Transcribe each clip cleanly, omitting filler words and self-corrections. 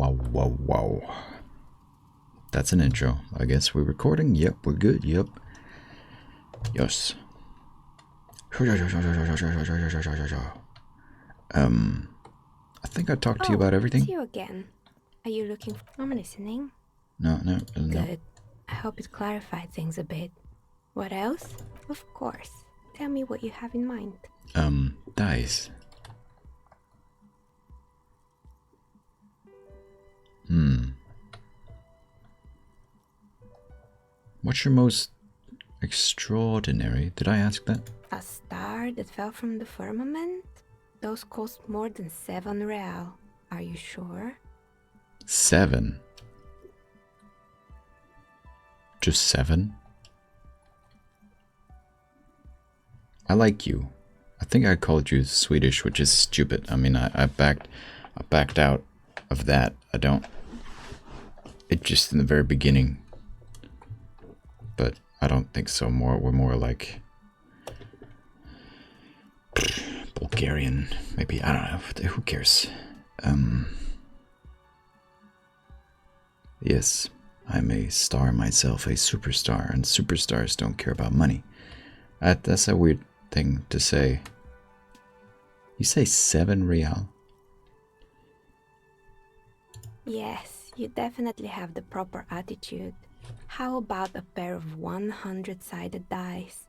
wow. That's an intro. I guess we're recording. Yep, we're good. Yep. Yes. I think I talked to you about everything. It's you again. Are you looking for... I'm listening. No. Good. I hope it clarified things a bit. What else? Of course. Tell me what you have in mind. Dice. What's your most extraordinary? Did I ask that? A star that fell from the firmament? Those cost more than 7 real. Are you sure? 7? Just 7? I like you. I think I called you Swedish, which is stupid. I mean, I backed out of that. I don't. It just in the very beginning. But I don't think so. We're more like Bulgarian, maybe. I don't know. Who cares? Yes, I'm a star myself, a superstar, and superstars don't care about money. That's a weird thing to say. You say 7 real? Yes, you definitely have the proper attitude. How about a pair of 100-sided dice,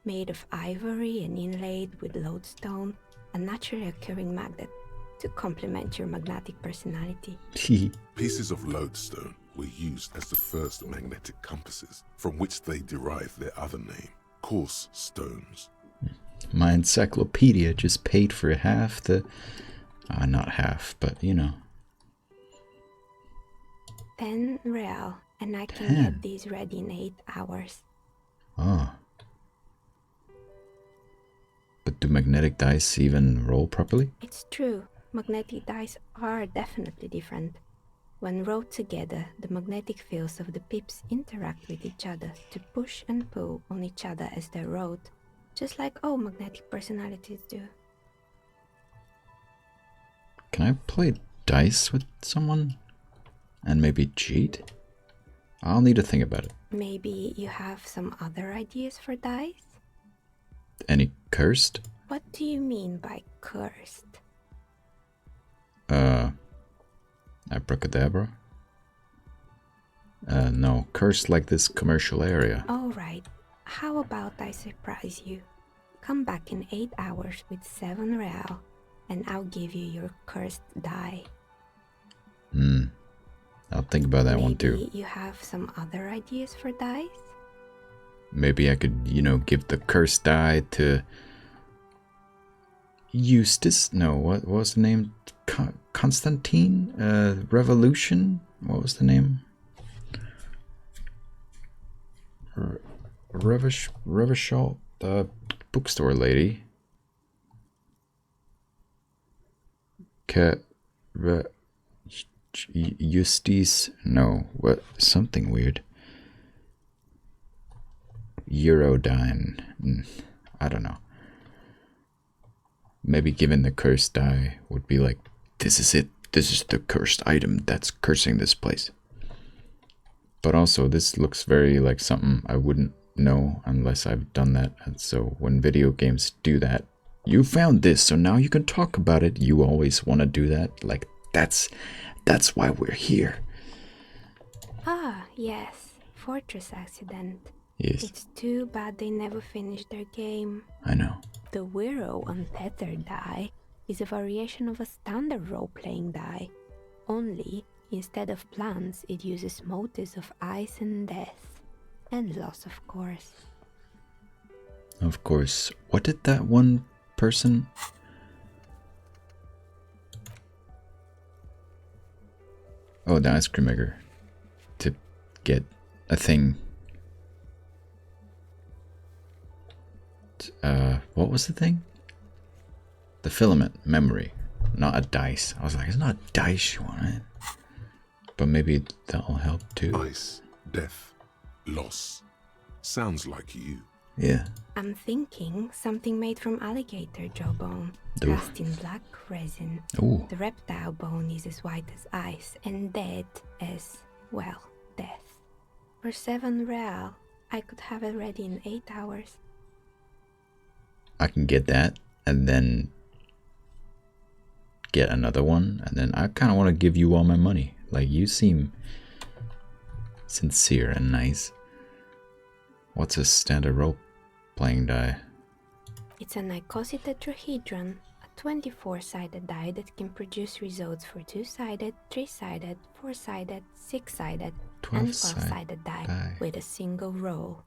made of ivory and inlaid with lodestone, a naturally occurring magnet, to complement your magnetic personality? Pieces of lodestone were used as the first magnetic compasses, from which they derived their other name, coarse stones. My encyclopedia just paid for half the... not half, but you know. 10 real, and I can get these ready in 8 hours. Oh. But do magnetic dice even roll properly? It's true. Magnetic dice are definitely different. When rolled together, the magnetic fields of the pips interact with each other to push and pull on each other as they're rolled, just like all magnetic personalities do. Can I play dice with someone? And maybe cheat? I'll need to think about it. Maybe you have some other ideas for dice? Any cursed? What do you mean by cursed? Abracadabra? No, cursed like this commercial area. Alright, how about I surprise you? Come back in 8 hours with 7 real, and I'll give you your cursed die. I'll think about that one too. Maybe you have some other ideas for dice? Maybe I could, give the cursed die to Eustace. No, what was the name? Constantine? Revolution? What was the name? Revachol, the bookstore lady. Eustace? No, what? Something weird. Eurodyne. I don't know. Maybe given the cursed die would be like, this is it. This is the cursed item that's cursing this place. But also, this looks very like something I wouldn't know unless I've done that. And so when video games do that, you found this, so now you can talk about it. You always want to do that. Like, that's why we're here. Ah, yes. Fortress accident. Yes. It's too bad they never finished their game. I know. The Wiro Untethered die is a variation of a standard role-playing die. Only, instead of plants, it uses motives of ice and death. And loss, of course. Of course. What did that one person... Oh, the ice cream maker. To get a thing. What was the thing? The filament memory, not a dice. I was like, it's not a dice you want it. But maybe that'll help too. Ice, death, loss. Sounds like you. Yeah. I'm thinking something made from alligator jawbone, cast in black resin. Ooh. The reptile bone is as white as ice and dead as, well, death. For 7 real, I could have it ready in 8 hours. I can get that and then get another one, and then I kind of want to give you all my money. Like, you seem sincere and nice. What's a standard role-playing die? It's an icositetrahedron, a 24-sided die that can produce results for 2-sided, 3-sided, 4-sided, 6-sided, and 12-sided die with a single roll.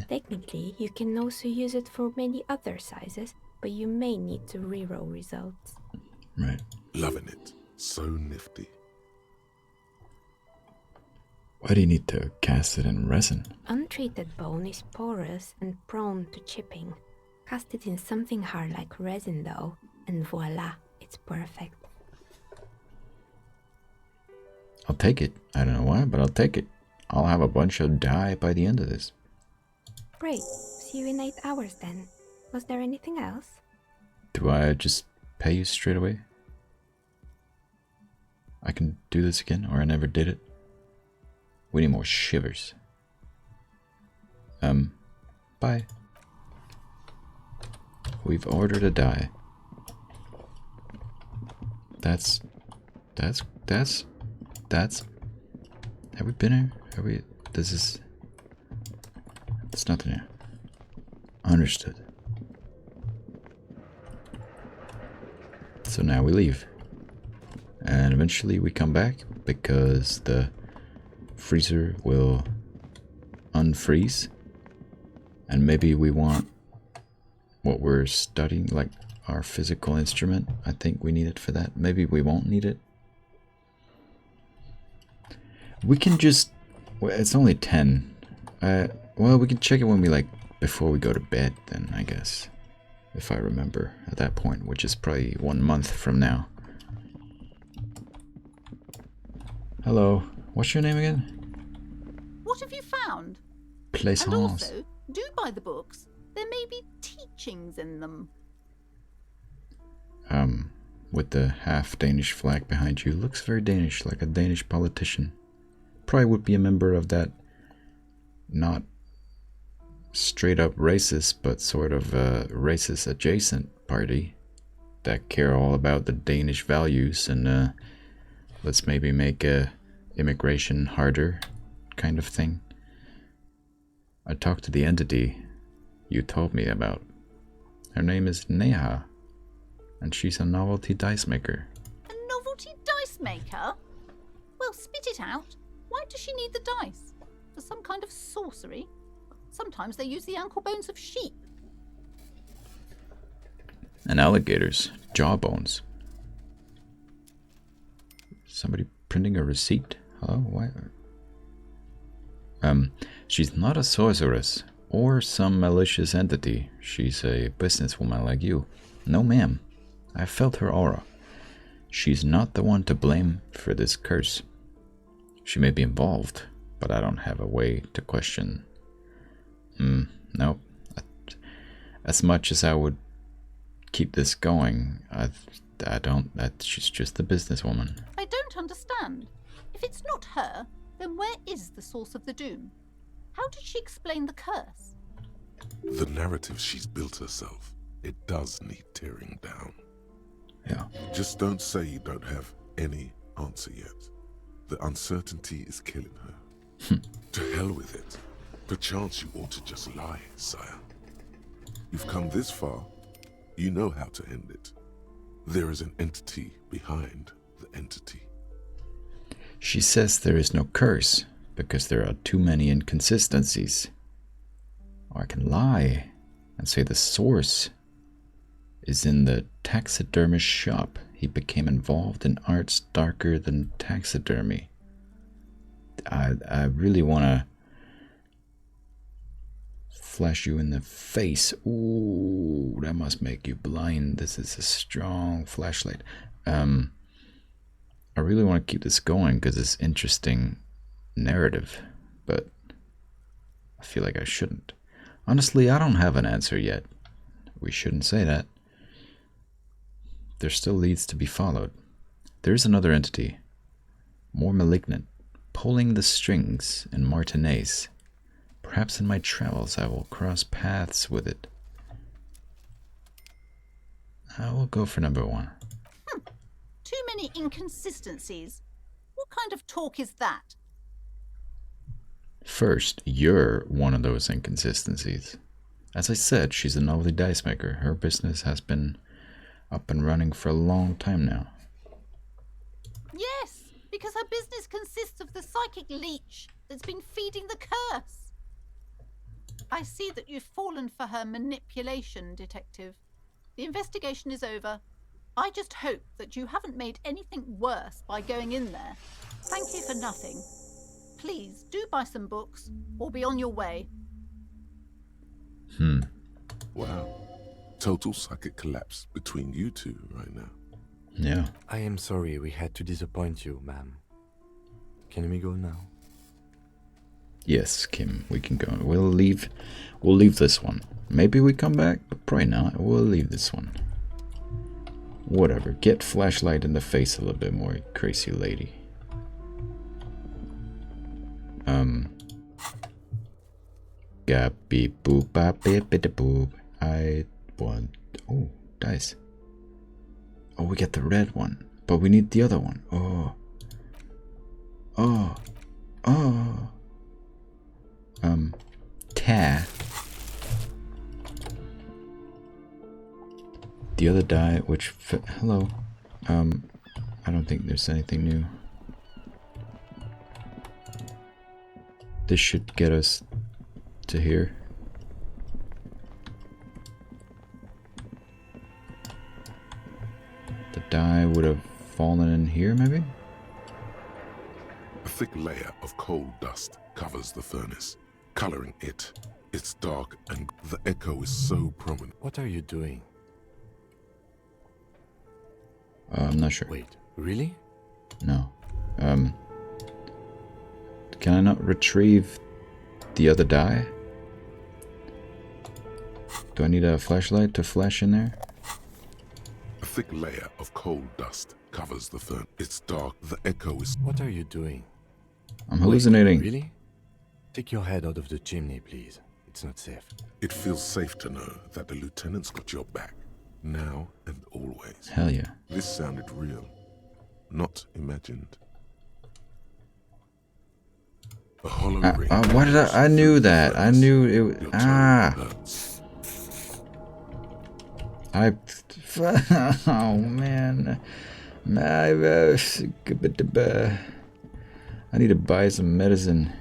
Technically, you can also use it for many other sizes, but you may need to reroll results. Right. Loving it. So nifty. Why do you need to cast it in resin? Untreated bone is porous and prone to chipping. Cast it in something hard like resin though, and voila, it's perfect. I'll take it. I don't know why, but I'll take it. I'll have a bunch of die by the end of this. Great. See you in 8 hours then. Was there anything else? Do I just pay you straight away? I can do this again, or I never did it. We need more shivers. Bye. We've ordered a die. That's. Have we been here? Have we? This is. It's nothing here. Understood. So now we leave. And eventually we come back because the freezer will unfreeze. And maybe we want what we're studying, like our physical instrument. I think we need it for that. Maybe we won't need it. We can just... Well, it's only 10. Well, we can check it when we, like, before we go to bed then, I guess. If I remember at that point, which is probably 1 month from now. Hello. What's your name again? What have you found? Plaisance. And also, do buy the books. There may be teachings in them. With the half Danish flag behind you, looks very Danish, like a Danish politician. Probably would be a member of that not straight up racist, but sort of racist adjacent party that care all about the Danish values and let's maybe make immigration harder kind of thing. I talked to the entity you told me about. Her name is Neha, and she's a novelty dice maker. A novelty dice maker? Well, spit it out. Why does she need the dice? For some kind of sorcery? Sometimes they use the ankle bones of sheep. And alligators' jawbones. Somebody printing a receipt? Hello? Why? She's not a sorceress or some malicious entity. She's a businesswoman like you. No, ma'am. I felt her aura. She's not the one to blame for this curse. She may be involved, but I don't have a way to question. Nope. As much as I would keep this going, I don't. She's just a businesswoman. I don't understand. If it's not her, then where is the source of the doom? How did she explain the curse? The narrative she's built herself, it does need tearing down. Yeah. Just don't say you don't have any answer yet. The uncertainty is killing her. To hell with it. Perchance you ought to just lie, sire. You've come this far, you know how to end it. There is an entity behind the entity. She says there is no curse because there are too many inconsistencies. Or I can lie and say the source is in the taxidermist's shop. He became involved in arts darker than taxidermy. I really want to flash you in the face. Ooh, that must make you blind. This is a strong flashlight. I really want to keep this going because it's interesting narrative, but I feel like I shouldn't. Honestly, I don't have an answer yet. We shouldn't say that. There still leads to be followed. There's another entity, more malignant, pulling the strings in Martinez. Perhaps in my travels I will cross paths with it. I will go for number 1. Too many inconsistencies. What kind of talk is that? First, you're one of those inconsistencies. As I said, she's a novelty dice maker. Her business has been up and running for a long time now. Yes, because her business consists of the psychic leech that's been feeding the curse. I see that you've fallen for her manipulation, Detective. The investigation is over. I just hope that you haven't made anything worse by going in there. Thank you for nothing. Please do buy some books or be on your way. Wow. Total psychic collapse between you two right now. Yeah. I am sorry we had to disappoint you, ma'am. Can we go now? Yes, Kim, we can go. We'll leave this one. Maybe we come back, but probably not. We'll leave this one. Whatever. Get flashlight in the face a little bit more, you crazy lady. Gappy boop bop bip boop. I want. Oh, dice. Oh, we get the red one, but we need the other one. Oh. Oh. Oh. Ta. The other die, which hello. I don't think there's anything new. This should get us to here. The die would have fallen in here, maybe? A thick layer of coal dust covers the furnace, coloring it. It's dark and the echo is so prominent. What are you doing? I'm not sure. Wait, really? No. Can I not retrieve the other die? Do I need a flashlight to flash in there? A thick layer of coal dust covers the furnace. It's dark. The echo is... What are you doing? I'm hallucinating. Wait, really? Take your head out of the chimney, please. It's not safe. It feels safe to know that the lieutenant's got your back, now and always. Hell yeah. This sounded real, not imagined. A hollow ring. Why did I knew that. I knew it was... Your tongue hurts. Oh man. I need to buy some medicine.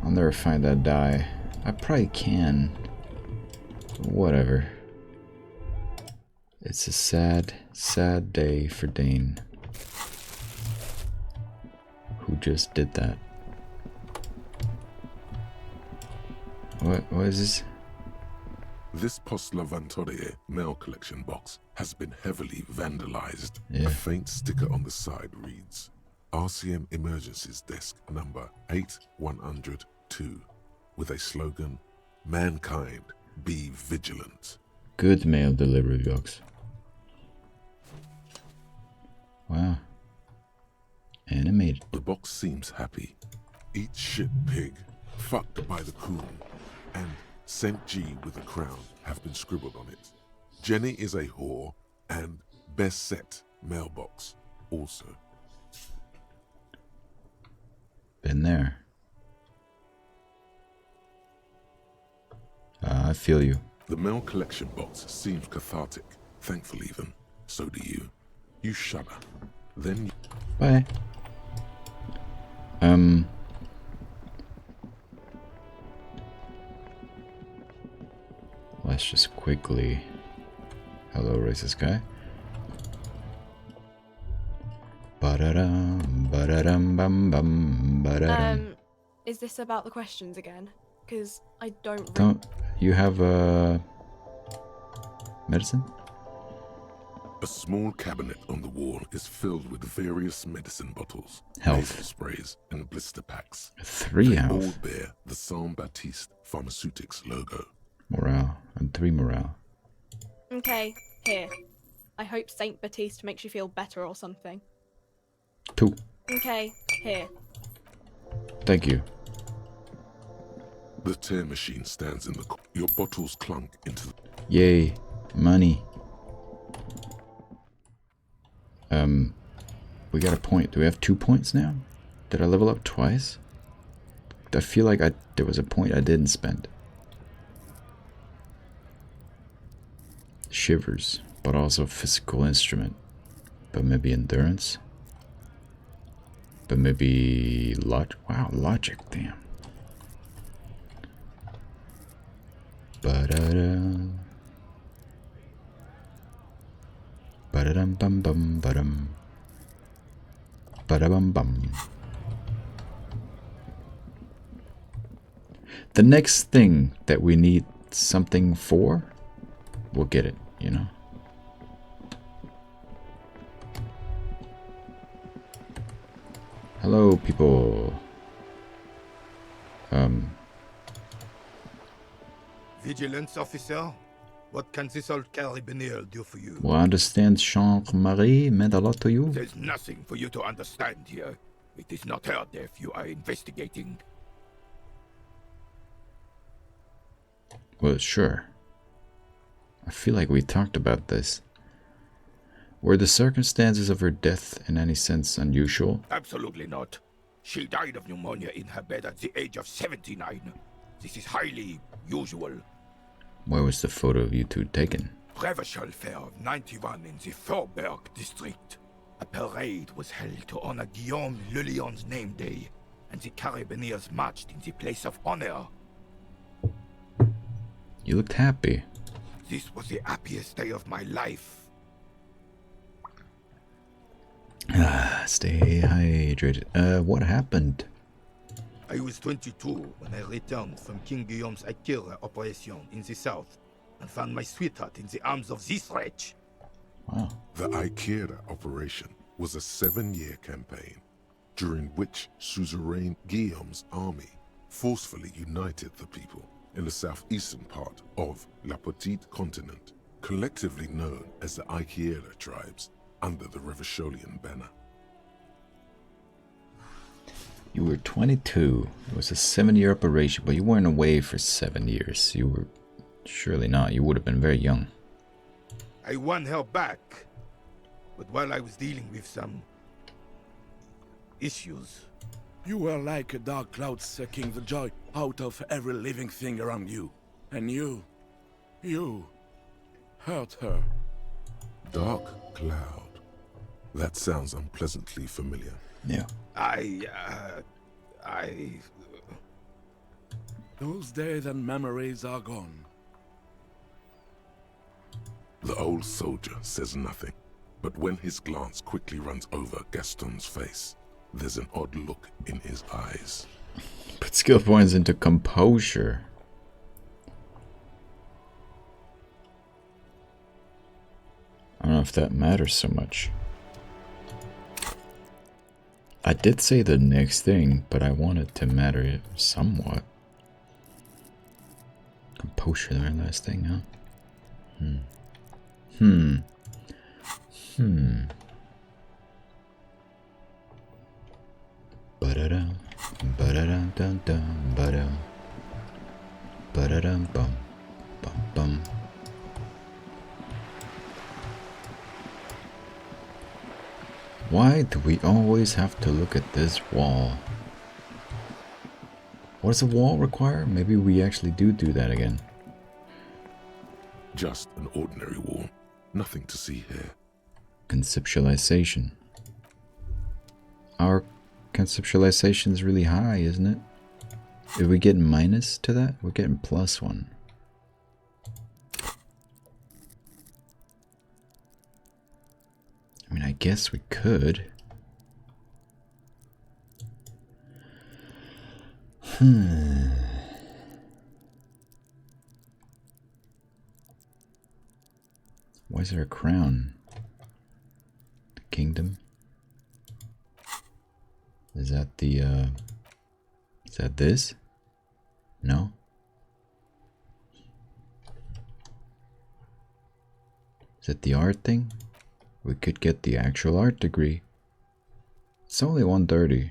I'll never find that die. I probably can. Whatever. It's a sad, sad day for Dane, who just did that. What is this? This Post Lavatorie mail collection box has been heavily vandalized. Yeah. A faint sticker on the side reads, RCM Emergencies Desk number 8102, with a slogan, Mankind, be vigilant. Good mail delivery box. Wow. Animated. The box seems happy. Eat shit pig, fucked by the coon, and St. G with a crown have been scribbled on it. Jenny is a whore, and best set mailbox also. Been there. I feel you. The mail collection box seems cathartic, thankful even. So do you. You shudder. Then you... Bye. Let's just quickly... Hello, racist guy. Ba-da-dum, ba-da-dum, bum, bum, ba-da-dum. Is this about the questions again? Because I don't... Don't... You have, medicine? A small cabinet on the wall is filled with various medicine bottles, Health. nasal sprays, and blister packs. 3 They all health. bear the Saint Baptiste Pharmaceutics logo. Morale. And 3 morale. Okay, here. I hope Saint Baptiste makes you feel better or something. 2. Okay, here. Thank you. The tear machine stands in the corner. Your bottles clunk into the... Yay. Money. We got a point. Do we have 2 points now? Did I level up twice? I feel like there was a point I didn't spend. Shivers, but also physical instrument. But maybe endurance? But maybe wow, logic, damn. Ba-da-da. Ba-da-dum bum bum ba-dum. Ba-da-bum bum. The next thing that we need something for, we'll get it, you know? Hello, people. Vigilance officer, what can this old carabinier do for you? Well, I understand Jean-Marie meant a lot to you. There's nothing for you to understand here. It is not her death you are investigating. Well, sure. I feel like we talked about this. Were the circumstances of her death in any sense unusual? Absolutely not. She died of pneumonia in her bed at the age of 79. This is highly usual. Where was the photo of you two taken? Reversal Fair of 91 in the Faubourg district. A parade was held to honor Guillaume Le Lion's name day, and the Carabiniers marched in the place of honor. You looked happy. This was the happiest day of my life. Stay hydrated. What happened? I was 22 when I returned from King Guillaume's Akira operation in the south and found my sweetheart in the arms of this wretch. Wow. The Ikeda operation was a 7-year campaign, during which suzerain Guillaume's army forcefully united the people in the southeastern part of La Petite Continent, collectively known as the Ikeda tribes, under the Revacholian banner. You were 22. It was a 7-year operation, but you weren't away for 7 years. You were... Surely not. You would have been very young. I won her back, but while I was dealing with some issues, You were like a dark cloud sucking the joy out of every living thing around you. And you hurt her. Dark cloud. That sounds unpleasantly familiar. Yeah. Those days and memories are gone. The old soldier says nothing, but when his glance quickly runs over Gaston's face, there's an odd look in his eyes. Put skill points into composure. I don't know if that matters so much. I did say the next thing, but I want it to matter somewhat. Composure, the very last thing, huh? Ba-da-da, ba-da-dum-dum-dum, ba-da. Ba-da-dum-bum, bum-bum. Why do we always have to look at this wall? What does a wall require? Maybe we actually do that again. Just an ordinary wall. Nothing to see here. Conceptualization. Our conceptualization is really high, isn't it? If we get minus to that, we're getting +1. I mean, I guess we could. Why is there a crown? Kingdom. Is that the, is that this? No? Is it the art thing? We could get the actual art degree. It's only 130.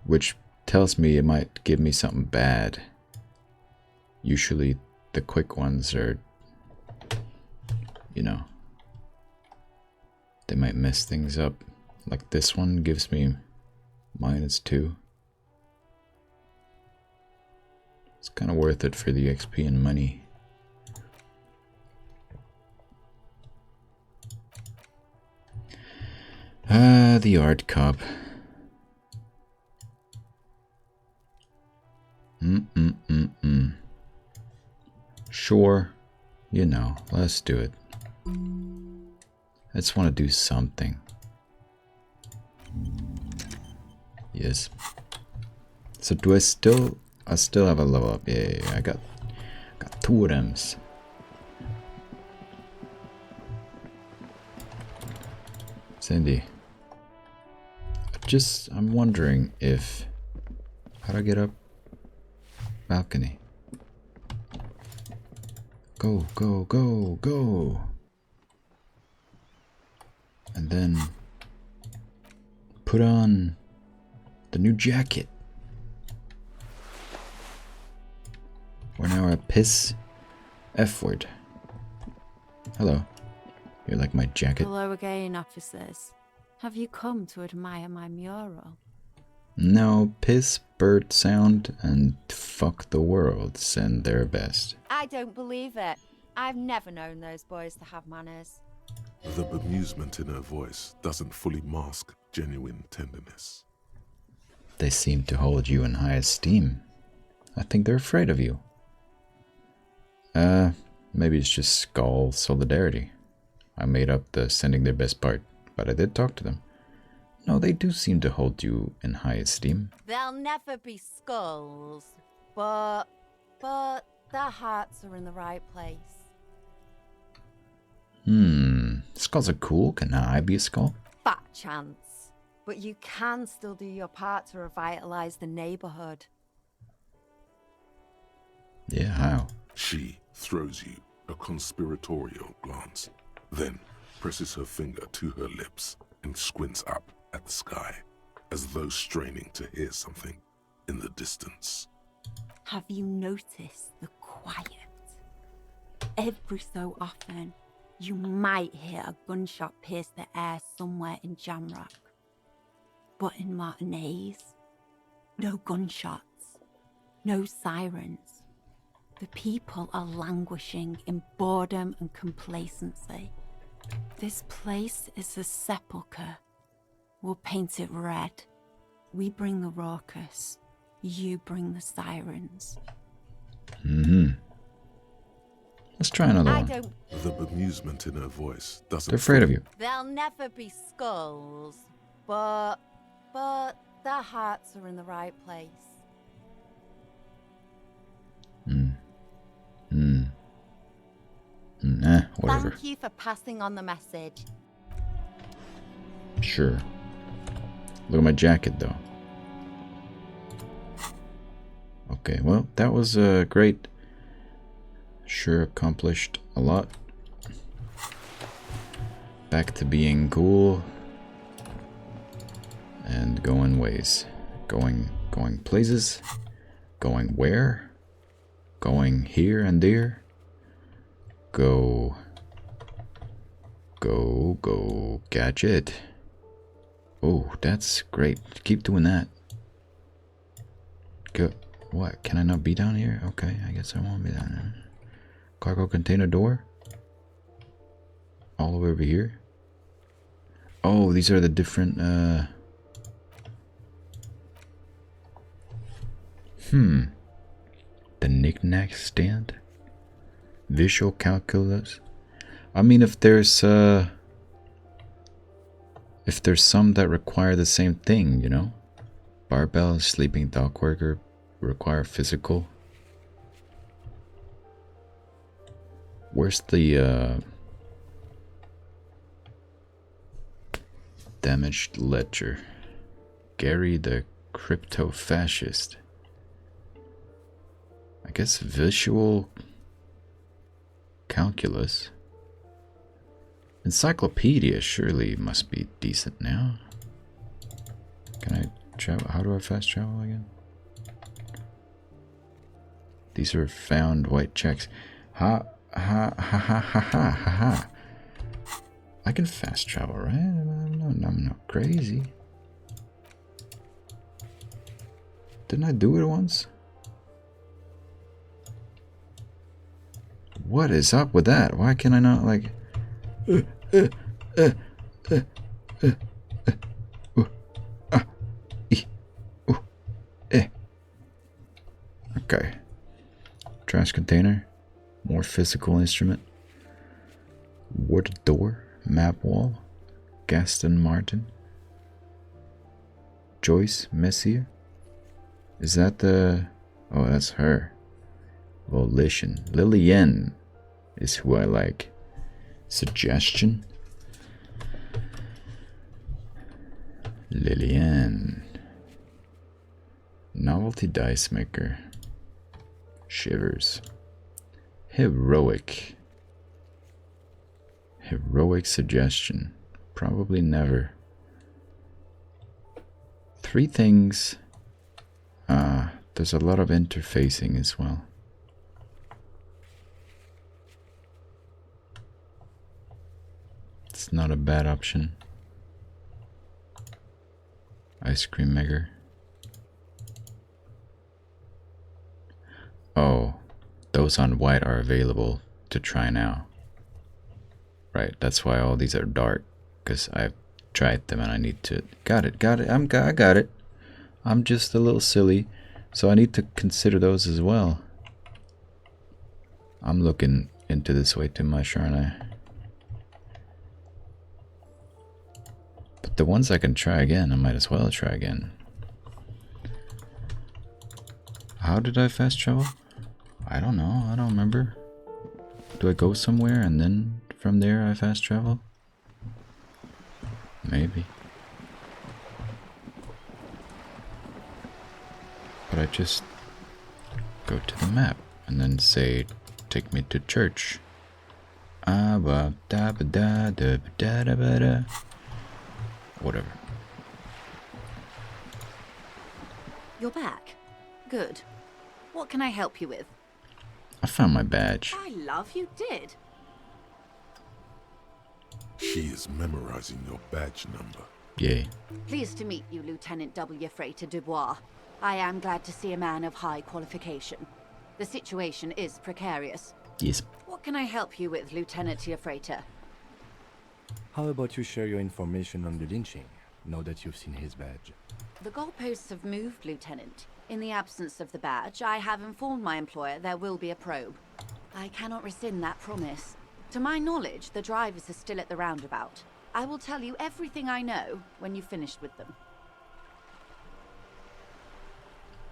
Which tells me it might give me something bad. Usually the quick ones are, you know, they might mess things up. Like this one gives me -2. It's kind of worth it for the XP and money. The art cup. Sure, you know, let's do it. I just want to do something. Yes. So do I still have a level up? Yeah, I got 2 of them. Sandy. I'm wondering if, how do I get up? Balcony. Go, go, go, go. And then put on the new jacket. We're now at piss F word. Hello. You like my jacket? Hello again, officers. Have you come to admire my mural? No, piss, bird sound, and fuck the world send their best. I don't believe it. I've never known those boys to have manners. The bemusement in her voice doesn't fully mask genuine tenderness. They seem to hold you in high esteem. I think they're afraid of you. Maybe it's just skull solidarity. I made up the sending their best part, but I did talk to them. No, they do seem to hold you in high esteem. They'll never be skulls, but their hearts are in the right place. Skulls are cool. Can I be a skull? Fat chance. But you can still do your part to revitalize the neighborhood. Yeah, how? She throws you a conspiratorial glance, then presses her finger to her lips and squints up at the sky, as though straining to hear something in the distance. Have you noticed the quiet? Every so often, you might hear a gunshot pierce the air somewhere in Jamrock. But in Martinez, no gunshots, no sirens. The people are languishing in boredom and complacency. This place is a sepulchre. We'll paint it red. We bring the raucous. You bring the sirens. Let's try another one. The bemusement in her voice doesn't... They're afraid of you. They'll never be skulls, but their hearts are in the right place. Whatever. Thank you for passing on the message. Sure. Look at my jacket, though. Okay, well, that was great. Sure accomplished a lot. Back to being cool. And going ways. Going places. Going where? Going here and there. Go. Gadget. Oh, that's great. Keep doing that. Go. What? Can I not be down here? Okay, I guess I won't be down here. Cargo container door. All the way over here. Oh, these are the different, The knick-knack stand. Visual calculus. I mean, if there's some that require the same thing, you know? Barbell, sleeping dock worker require physical. Where's the Damaged ledger. Gary the crypto-fascist. I guess visual calculus. Encyclopedia surely must be decent now. Can I travel? How do I fast travel again? These are found white checks. Ha ha ha ha ha ha ha ha. I can fast travel, right? I'm not crazy. Didn't I do it once? What is up with that? Why can I not like... Okay. Trash container. More physical instrument. Wood door. Map wall. Gaston Martin. Joyce Messier. Is that the... Oh, that's her. Volition. Lillian is who I like. Suggestion. Lillian. Novelty dice maker. Shivers. Heroic. Heroic suggestion. Probably never. 3 things. There's a lot of interfacing as well. It's not a bad option. Ice cream maker. Oh, those on white are available to try now. Right, that's why all these are dark, because I've tried them and I need to... Got it. I got it. I'm just a little silly, so I need to consider those as well. I'm looking into this way too much, aren't I? But the ones I can try again, I might as well try again. How did I fast travel? I don't know. I don't remember. Do I go somewhere and then from there I fast travel? Maybe. But I just go to the map and then say, take me to church. Whatever. You're back. Good. What can I help you with? I found my badge. I love you did. She is memorizing your badge number. Yay. Pleased to meet you, Lieutenant W. Frater Dubois. I am glad to see a man of high qualification. The situation is precarious. Yes. What can I help you with, Lieutenant Frater? How about you share your information on the lynching, now that you've seen his badge? The goalposts have moved, Lieutenant. In the absence of the badge, I have informed my employer there will be a probe. I cannot rescind that promise. To my knowledge, the drivers are still at the roundabout. I will tell you everything I know when you've finished with them.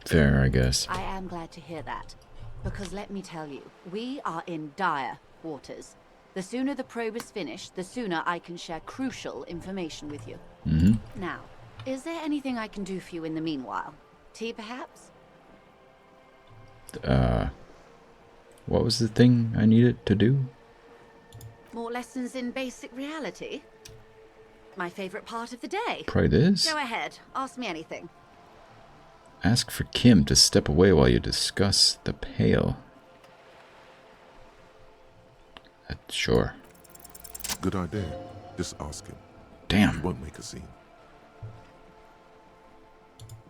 Fair, I guess. I am glad to hear that. Because let me tell you, we are in dire waters. The sooner the probe is finished, the sooner I can share crucial information with you. Mm-hmm. Now, is there anything I can do for you in the meanwhile? Tea, perhaps? What was the thing I needed to do? More lessons in basic reality? My favorite part of the day. Probably this. Go ahead, ask me anything. Ask for Kim to step away while you discuss the Pale. Sure. Good idea. Just ask him. Damn. He won't make a scene.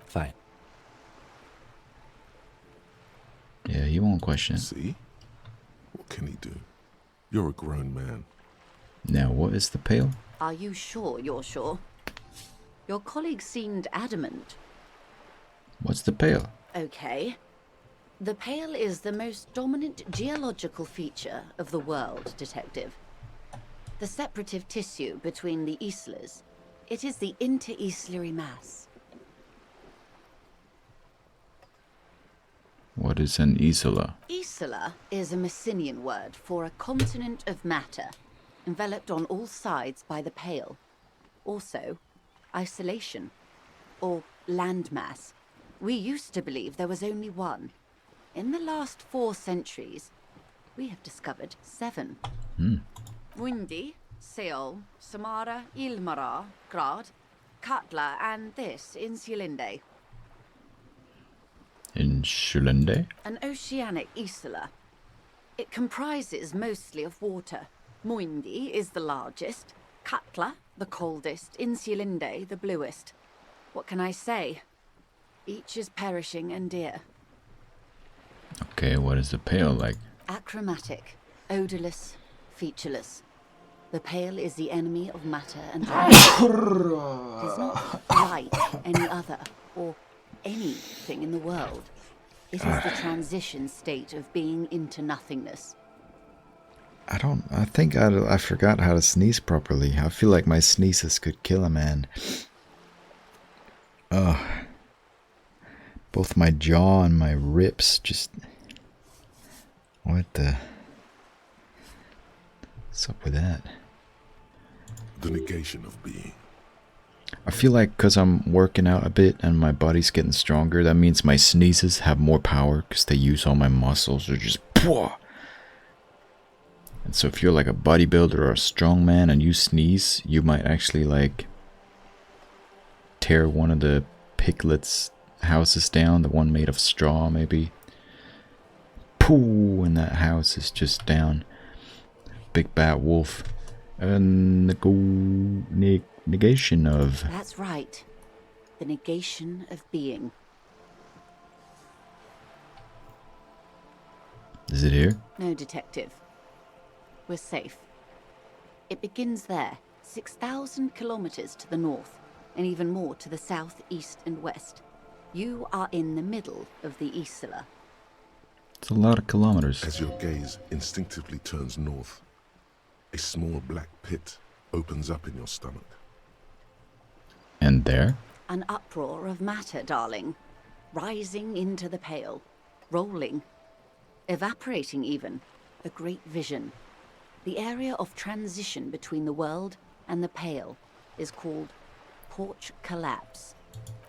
Fine. Yeah, he won't question. See? What can he do? You're a grown man. Now, what is the Pale? Are you sure you're sure? Your colleague seemed adamant. What's the Pale? Okay. The Pale is the most dominant geological feature of the world, Detective. The separative tissue between the islas. It is the inter-islary mass. What is an Isola? Isla is a Messinian word for a continent of matter, enveloped on all sides by the Pale. Also, isolation, or landmass. We used to believe there was only one. In the last 4 centuries, we have discovered 7. Wundi, Seol, Samara, Ilmara, Grad, Katla, and this in Sulinde. In Sulinde? An oceanic isla. It comprises mostly of water. Muindi is the largest, Katla the coldest, Insulinde the bluest. What can I say? Each is perishing and dear. Okay, what is the pale like? Achromatic, odorless, featureless. The pale is the enemy of matter and life. It is not like any other, or anything in the world. It is the transition state of being into nothingness. I think I forgot how to sneeze properly. I feel like my sneezes could kill a man. Ugh. Both my jaw and my ribs just... What the... What's up with that? The negation of being. I feel like because I'm working out a bit and my body's getting stronger, that means my sneezes have more power because they use all my muscles. They're just... And so if you're like a bodybuilder or a strong man and you sneeze, you might actually like tear one of the piglets' houses down, the one made of straw maybe. Pooh, and that house is just down. Big bad wolf. And the negation of... That's right. The negation of being. Is it here? No, detective. We're safe. It begins there, 6,000 kilometers to the north, and even more to the south, east, and west. You are in the middle of the Isla. It's a lot of kilometers. As your gaze instinctively turns north, a small black pit opens up in your stomach. And there? An uproar of matter, darling. Rising into the pale. Rolling. Evaporating even. A great vision. The area of transition between the world and the pale is called porch collapse.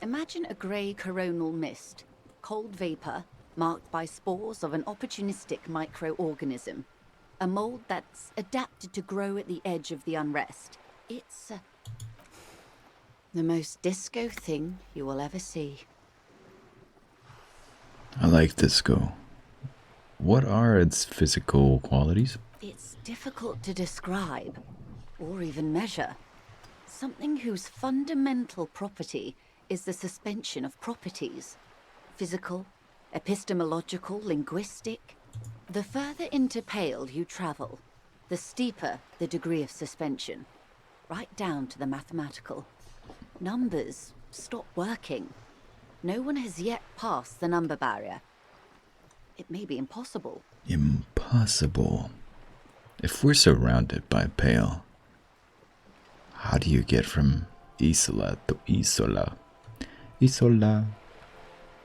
Imagine a grey coronal mist, cold vapor marked by spores of an opportunistic microorganism, a mold that's adapted to grow at the edge of the unrest. It's the most disco thing you will ever see. I like disco. What are its physical qualities? It's difficult to describe, or even measure. Something whose fundamental property is the suspension of properties. Physical, epistemological, linguistic. The further into pale you travel, the steeper the degree of suspension, right down to the mathematical. Numbers stop working. No one has yet passed the number barrier. It may be impossible. Impossible. If we're surrounded by pale, how do you get from Isla to Isola? Isola,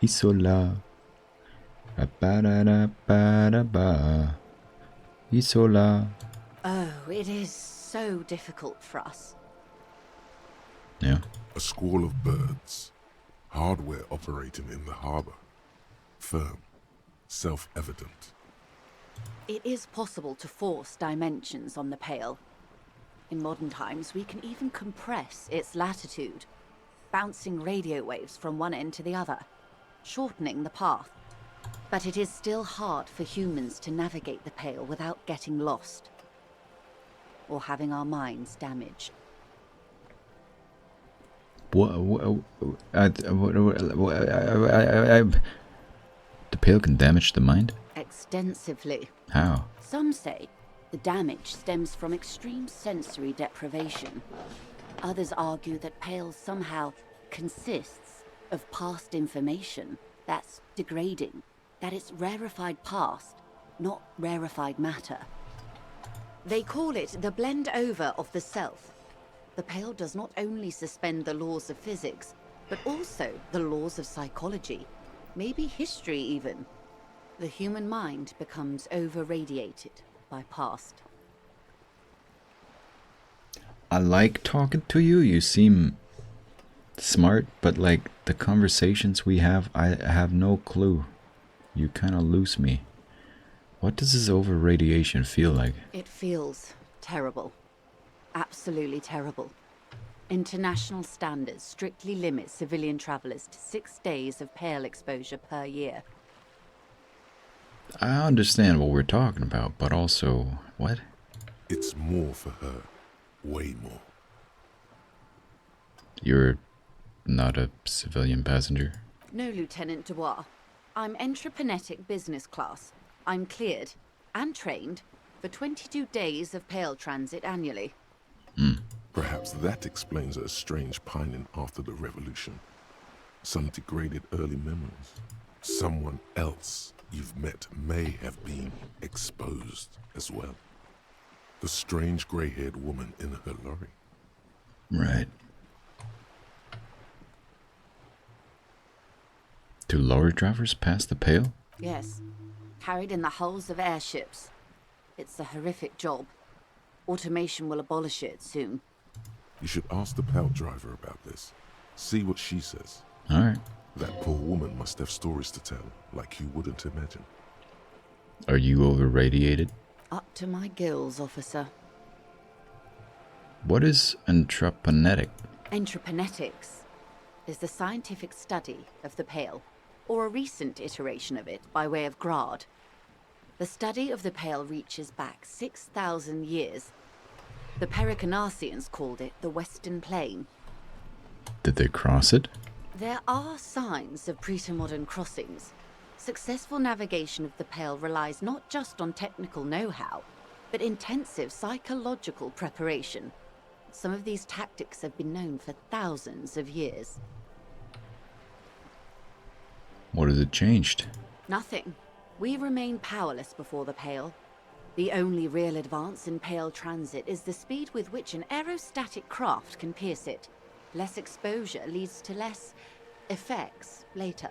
Isola, ba-da-da-ba-da-ba, Isola. Oh, it is so difficult for us. Yeah. A squall of birds, hardware operating in the harbor. Firm, self-evident. It is possible to force dimensions on the pale. In modern times, we can even compress its latitude, bouncing radio waves from one end to the other, shortening the path. But it is still hard for humans to navigate the pale without getting lost, or having our minds damaged. The pale can damage the mind? Extensively. How? Some say the damage stems from extreme sensory deprivation. Others argue that pale somehow consists of past information that's degrading, that it's rarefied past, not rarefied matter. They call it the blend over of the self. The pale does not only suspend the laws of physics, but also the laws of psychology, maybe history even. The human mind becomes over-radiated by past. I like talking to you. You seem smart, but like the conversations we have, I have no clue. You kind of lose me. What does this over radiation feel like? It feels terrible. Absolutely terrible. International standards strictly limit civilian travelers to 6 days of pale exposure per year. I understand what we're talking about, but also, what? It's more for her. Way more. You're not a civilian passenger? No, Lieutenant Dubois. I'm entreprenetic business class. I'm cleared and trained for 22 days of pale transit annually. Perhaps that explains her strange pining after the revolution. Some degraded early memories. Someone else you've met may have been exposed as well. The strange grey-haired woman in her lorry. Right. Do lorry drivers pass the pale? Yes. Carried in the hulls of airships. It's a horrific job. Automation will abolish it soon. You should ask the pal driver about this. See what she says. Alright. That poor woman must have stories to tell, like you wouldn't imagine. Are you over radiated? Up to my gills, officer. What is entreprenetic? Entreprenetics is the scientific study of the pale, or a recent iteration of it by way of grad. The study of the pale reaches back 6,000 years. The Pericarnassians called it the Western Plain. Did they cross it? There are signs of pretermodern crossings. Successful navigation of the pale relies not just on technical know-how, but intensive psychological preparation. Some of these tactics have been known for thousands of years. What has it changed? Nothing. We remain powerless before the pale. The only real advance in pale transit is the speed with which an aerostatic craft can pierce it. Less exposure leads to less effects later.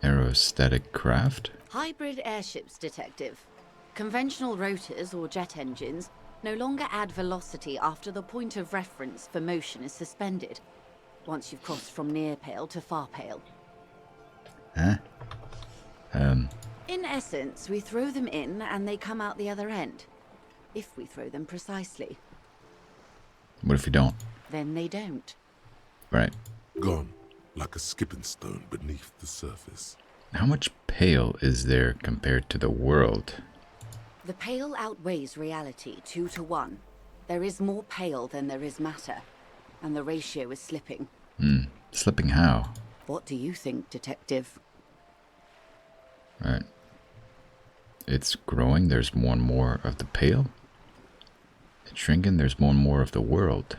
Aerostatic craft? Hybrid airships, Detective. Conventional rotors or jet engines no longer add velocity after the point of reference for motion is suspended, once you've crossed from near pale to far pale. Huh? In essence, we throw them in and they come out the other end. If we throw them precisely. What if you don't? Then they don't. Right. Gone, like a skipping stone beneath the surface. How much pale is there compared to the world? The pale outweighs reality 2 to 1. There is more pale than there is matter, and the ratio is slipping. Slipping how? What do you think, Detective? Right. It's growing, there's more and more of the pale. It's shrinking, there's more and more of the world.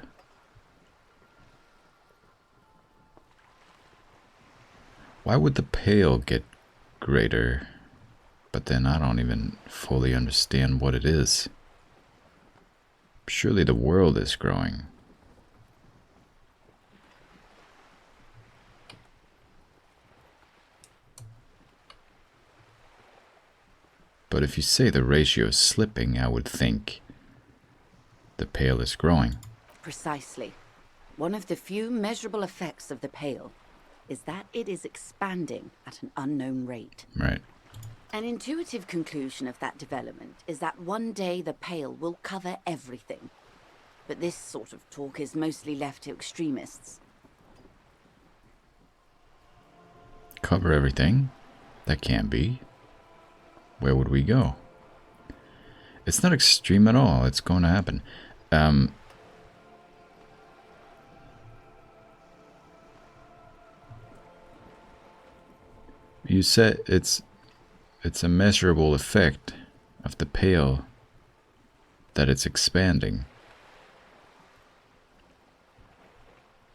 Why would the pale get greater? But then I don't even fully understand what it is. Surely the world is growing. But if you say the ratio is slipping, I would think the pale is growing. Precisely. One of the few measurable effects of the pale is that it is expanding at an unknown rate. Right. An intuitive conclusion of that development is that one day the pale will cover everything. But this sort of talk is mostly left to extremists. Cover everything? That can't be. Where would we go? It's not extreme at all. It's going to happen. You said it's a measurable effect of the pale that it's expanding.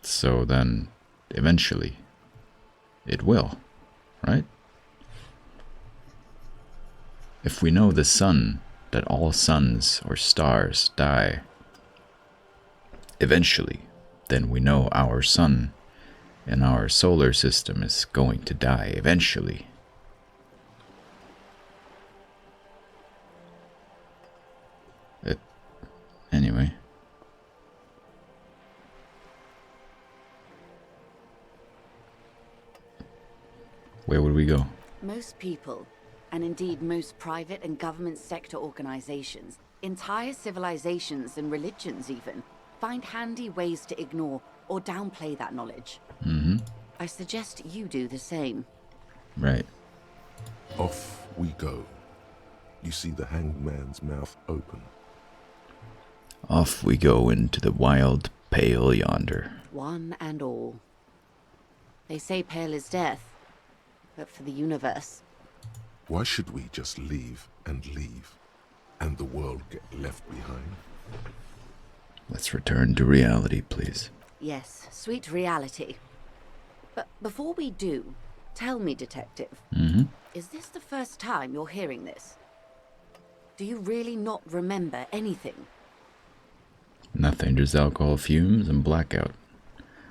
So then, eventually, it will, right? If we know the sun, that all suns or stars die eventually, then we know our sun and our solar system is going to die eventually. Anyway. Where would we go? Most people, and indeed most private and government sector organizations, entire civilizations and religions even, find handy ways to ignore or downplay that knowledge. I suggest you do the same. Right. Off we go. You see the hanged man's mouth open. Off we go into the wild pale yonder. One and all. They say pale is death, but for the universe. Why should we just leave, and the world get left behind? Let's return to reality, please. Yes, sweet reality. But before we do, tell me, Detective, is this the first time you're hearing this? Do you really not remember anything? Nothing, just alcohol fumes and blackout.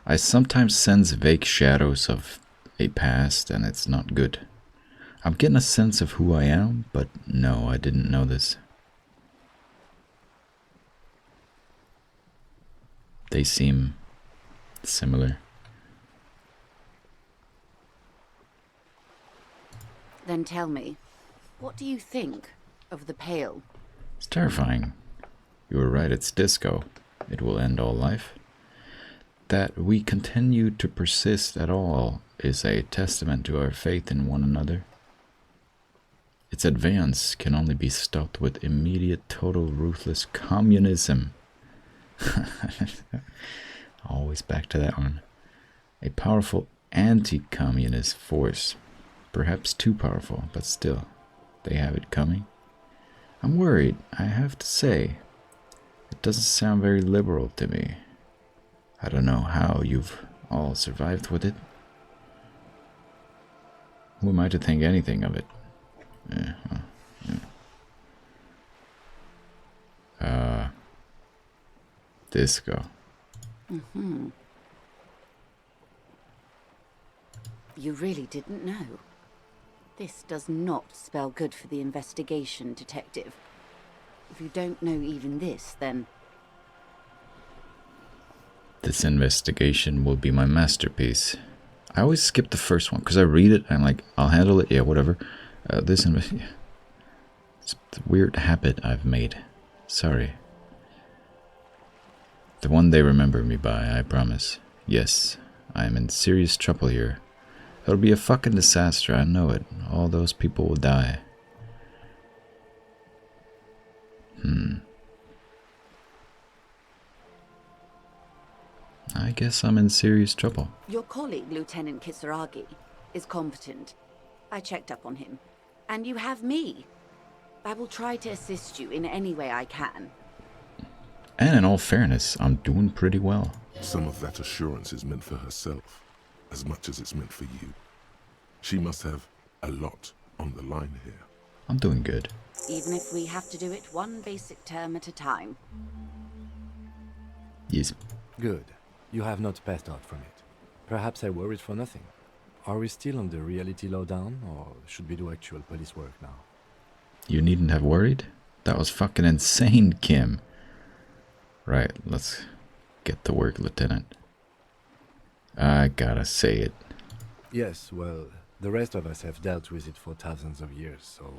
I sometimes sense vague shadows of a past, and it's not good. I'm getting a sense of who I am, but no, I didn't know this. They seem similar. Then tell me, what do you think of the Pale? It's terrifying. You were right, it's disco. It will end all life. That we continue to persist at all is a testament to our faith in one another. Its advance can only be stopped with immediate, total, ruthless communism. Always back to that one. A powerful anti-communist force. Perhaps too powerful, but still, they have it coming. I'm worried, I have to say. It doesn't sound very liberal to me. I don't know how you've all survived with it. Who am I to think anything of it? Disco. You really didn't know. This does not spell good for the investigation, Detective. If you don't know even this, then... This investigation will be my masterpiece. I always skip the first one because I read it and I'm like, I'll handle it, yeah, whatever. It's a weird habit I've made. Sorry. The one they remember me by, I promise. Yes, I am in serious trouble here. It'll be a fucking disaster, I know it. All those people will die. I guess I'm in serious trouble. Your colleague, Lieutenant Kisaragi, is competent. I checked up on him. And you have me. I will try to assist you in any way I can. And in all fairness, I'm doing pretty well. Some of that assurance is meant for herself, as much as it's meant for you. She must have a lot on the line here. I'm doing good. Even if we have to do it one basic term at a time. Yes. Good. You have not passed out from it. Perhaps I worried for nothing. Are we still on the reality lowdown, or should we do actual police work now? You needn't have worried. That was fucking insane, Kim. Right, let's get to work, Lieutenant. I gotta say it. Yes, well, the rest of us have dealt with it for thousands of years, so...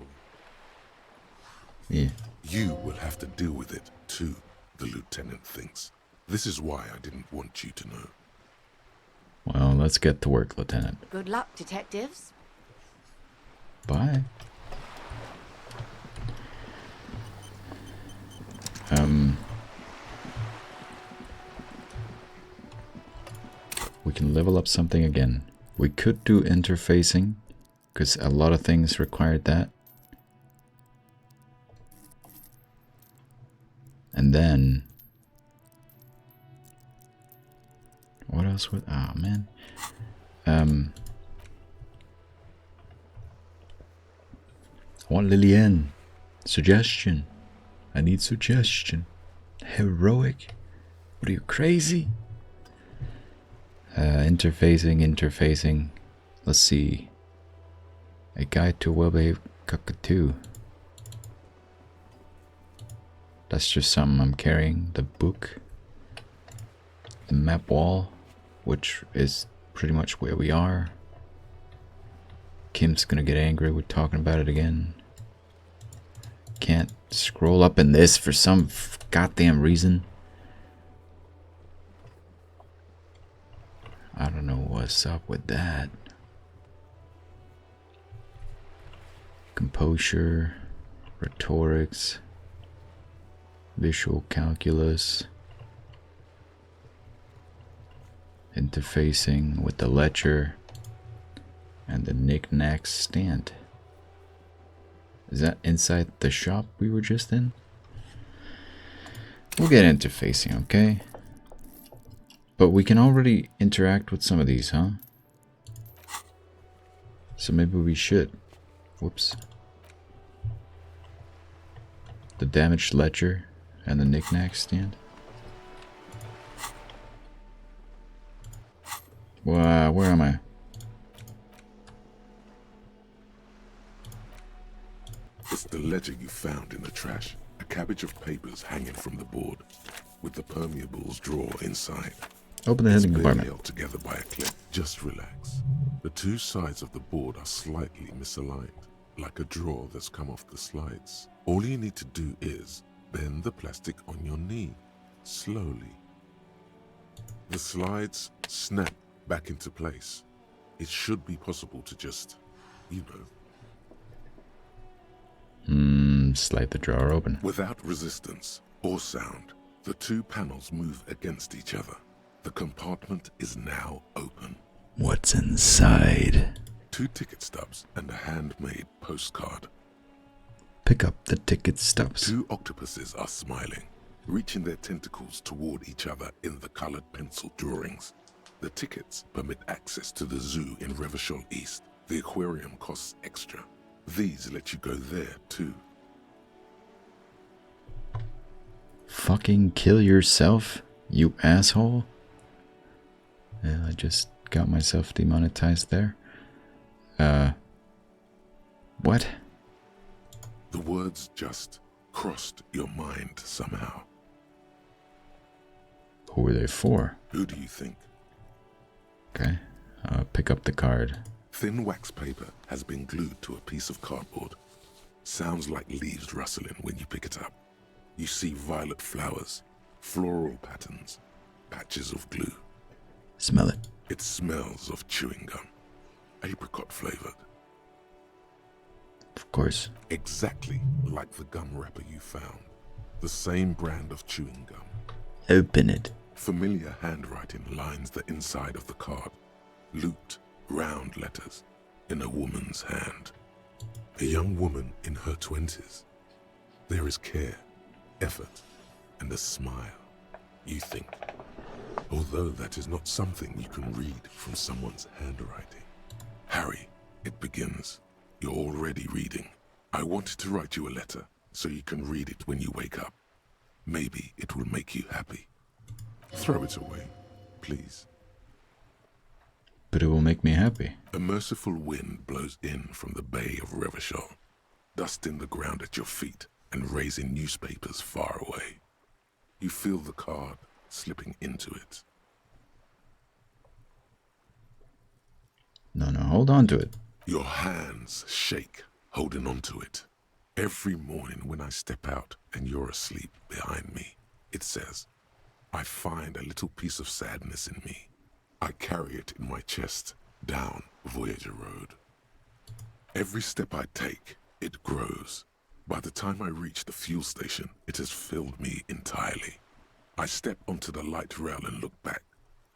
Yeah. You will have to deal with it, too, the Lieutenant thinks. This is why I didn't want you to know. Well, let's get to work, Lieutenant. Good luck, detectives. Bye. We can level up something again. We could do interfacing, because a lot of things required that. And then... what else would... oh, man. I want Lillian. Suggestion. I need suggestion. Heroic? What are you, crazy? Interfacing. Let's see. A guide to a well-behaved cockatoo. That's just something I'm carrying. The book. The map wall, which is pretty much where we are. Kim's gonna get angry with talking about it again. Can't scroll up in this for some goddamn reason. I don't know what's up with that. Composure, rhetorics, visual calculus, interfacing with the ledger, and the knick-knack stand. Is that inside the shop we were just in? We'll get interfacing, okay? But we can already interact with some of these, huh? So maybe we should. Whoops. The damaged ledger and the knick-knack stand. Where am I? It's the ledger you found in the trash. A cabbage of papers hanging from the board, with the permeables drawer inside. Open the hidden compartment. Held together by a clip. Just relax. The two sides of the board are slightly misaligned, like a drawer that's come off the slides. All you need to do is bend the plastic on your knee, slowly. The slides snap back into place. It should be possible to just, you know. Slide the drawer open. Without resistance or sound, the two panels move against each other. The compartment is now open. What's inside? 2 ticket stubs and a handmade postcard. Pick up the ticket stubs. 2 octopuses are smiling, reaching their tentacles toward each other in the colored pencil drawings. The tickets permit access to the zoo in Revachol East. The aquarium costs extra. These let you go there too. Fucking kill yourself, you asshole. Yeah, I just got myself demonetized there. What? The words just crossed your mind somehow. Who were they for? Who do you think? Okay, pick up the card. Thin wax paper has been glued to a piece of cardboard. Sounds like leaves rustling when you pick it up. You see violet flowers, floral patterns, patches of glue. Smell it. It smells of chewing gum, apricot flavored. Of course. Exactly like the gum wrapper you found. The same brand of chewing gum. Open it. Familiar handwriting lines the inside of the card. Looped, round letters in a woman's hand. A young woman in her 20s. There is care, effort, and a smile. You think. Although that is not something you can read from someone's handwriting. Harry, it begins. You're already reading. I wanted to write you a letter so you can read it when you wake up. Maybe it will make you happy. Throw it away, please. But it will make me happy. A merciful wind blows in from the bay of Revachol, dusting the ground at your feet and raising newspapers far away. You feel the card slipping into it. No, hold on to it. Your hands shake, holding on to it. Every morning when I step out and you're asleep behind me, it says, I find a little piece of sadness in me. I carry it in my chest, down Voyager Road. Every step I take, it grows. By the time I reach the fuel station, it has filled me entirely. I step onto the light rail and look back.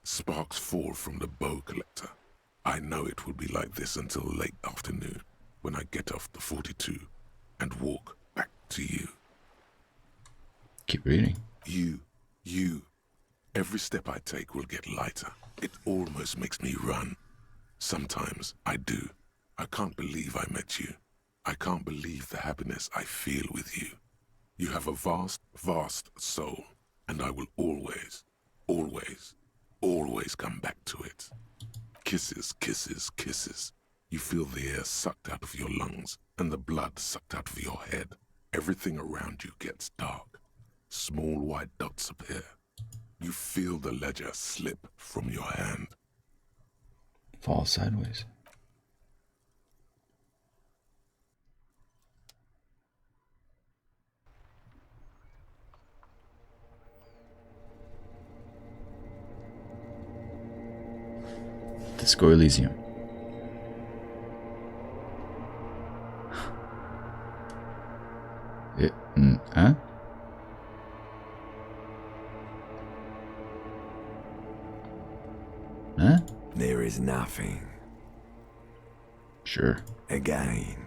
Sparks fall from the bow collector. I know it will be like this until late afternoon, when I get off the 42 and walk back to you. Keep reading. You. Every step I take will get lighter. It almost makes me run. Sometimes I do. I can't believe I met you. I can't believe the happiness I feel with you. You have a vast, vast soul, and I will always, always, always come back to it. Kisses, kisses, kisses. You feel the air sucked out of your lungs and the blood sucked out of your head. Everything around you gets dark. Small white dots appear. You feel the ledger slip from your hand. Fall sideways. Disco Elysium. Huh? Huh? There is nothing. Sure. Again.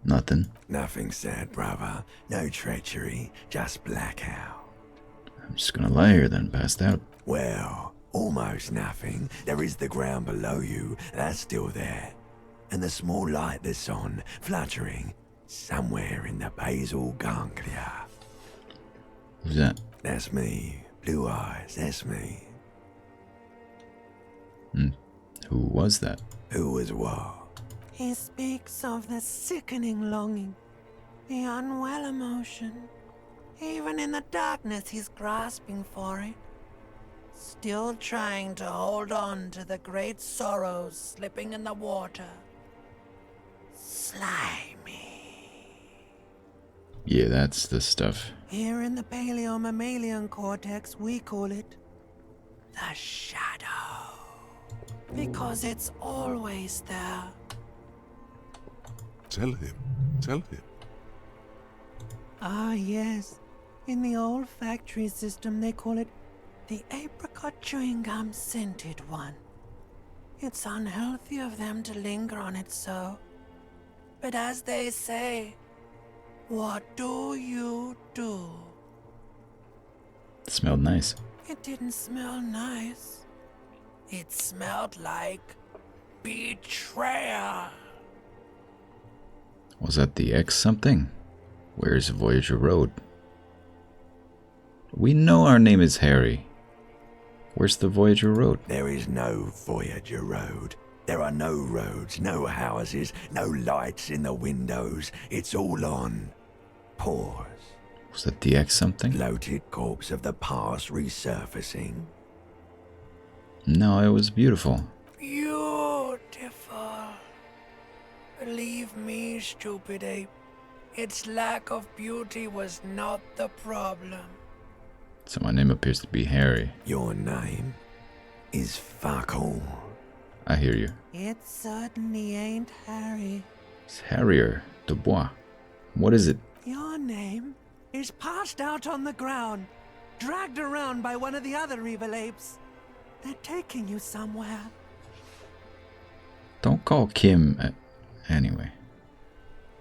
Nothing. Nothing sad, brother. No treachery, just blackout. I'm just gonna lie here then, passed out. Well, almost nothing. There is the ground below you, that's still there. And the small light that's on, fluttering, somewhere in the basal ganglia. Who's that? That's me. Blue eyes, that's me. Who was that? Who was what? He speaks of the sickening longing, the unwell emotion. Even in the darkness, he's grasping for it. Still trying to hold on to the great sorrows slipping in the water. Slimy. Yeah, that's the stuff. Here in the paleo-mammalian cortex, we call it the shadow. Because it's always there. Tell him. Tell him. Ah, yes. In the olfactory system, they call it the apricot chewing gum scented one. It's unhealthy of them to linger on it so. But as they say, what do you do? It smelled nice. It didn't smell nice. It smelled like betrayal. Was that the X something? Where's Voyager Road? We know our name is Harry. Where's the Voyager Road? There is no Voyager Road. There are no roads, no houses, no lights in the windows. It's all on pause. Was that the X something? Bloated corpse of the past resurfacing. No, it was beautiful. Beautiful. Believe me, stupid ape. Its lack of beauty was not the problem. So my name appears to be Harry. Your name is fuck all. I hear you. It certainly ain't Harry. It's Harrier Dubois. What is it? Your name is passed out on the ground, dragged around by one of the other evil apes. They're taking you somewhere. Don't call Kim. Anyway,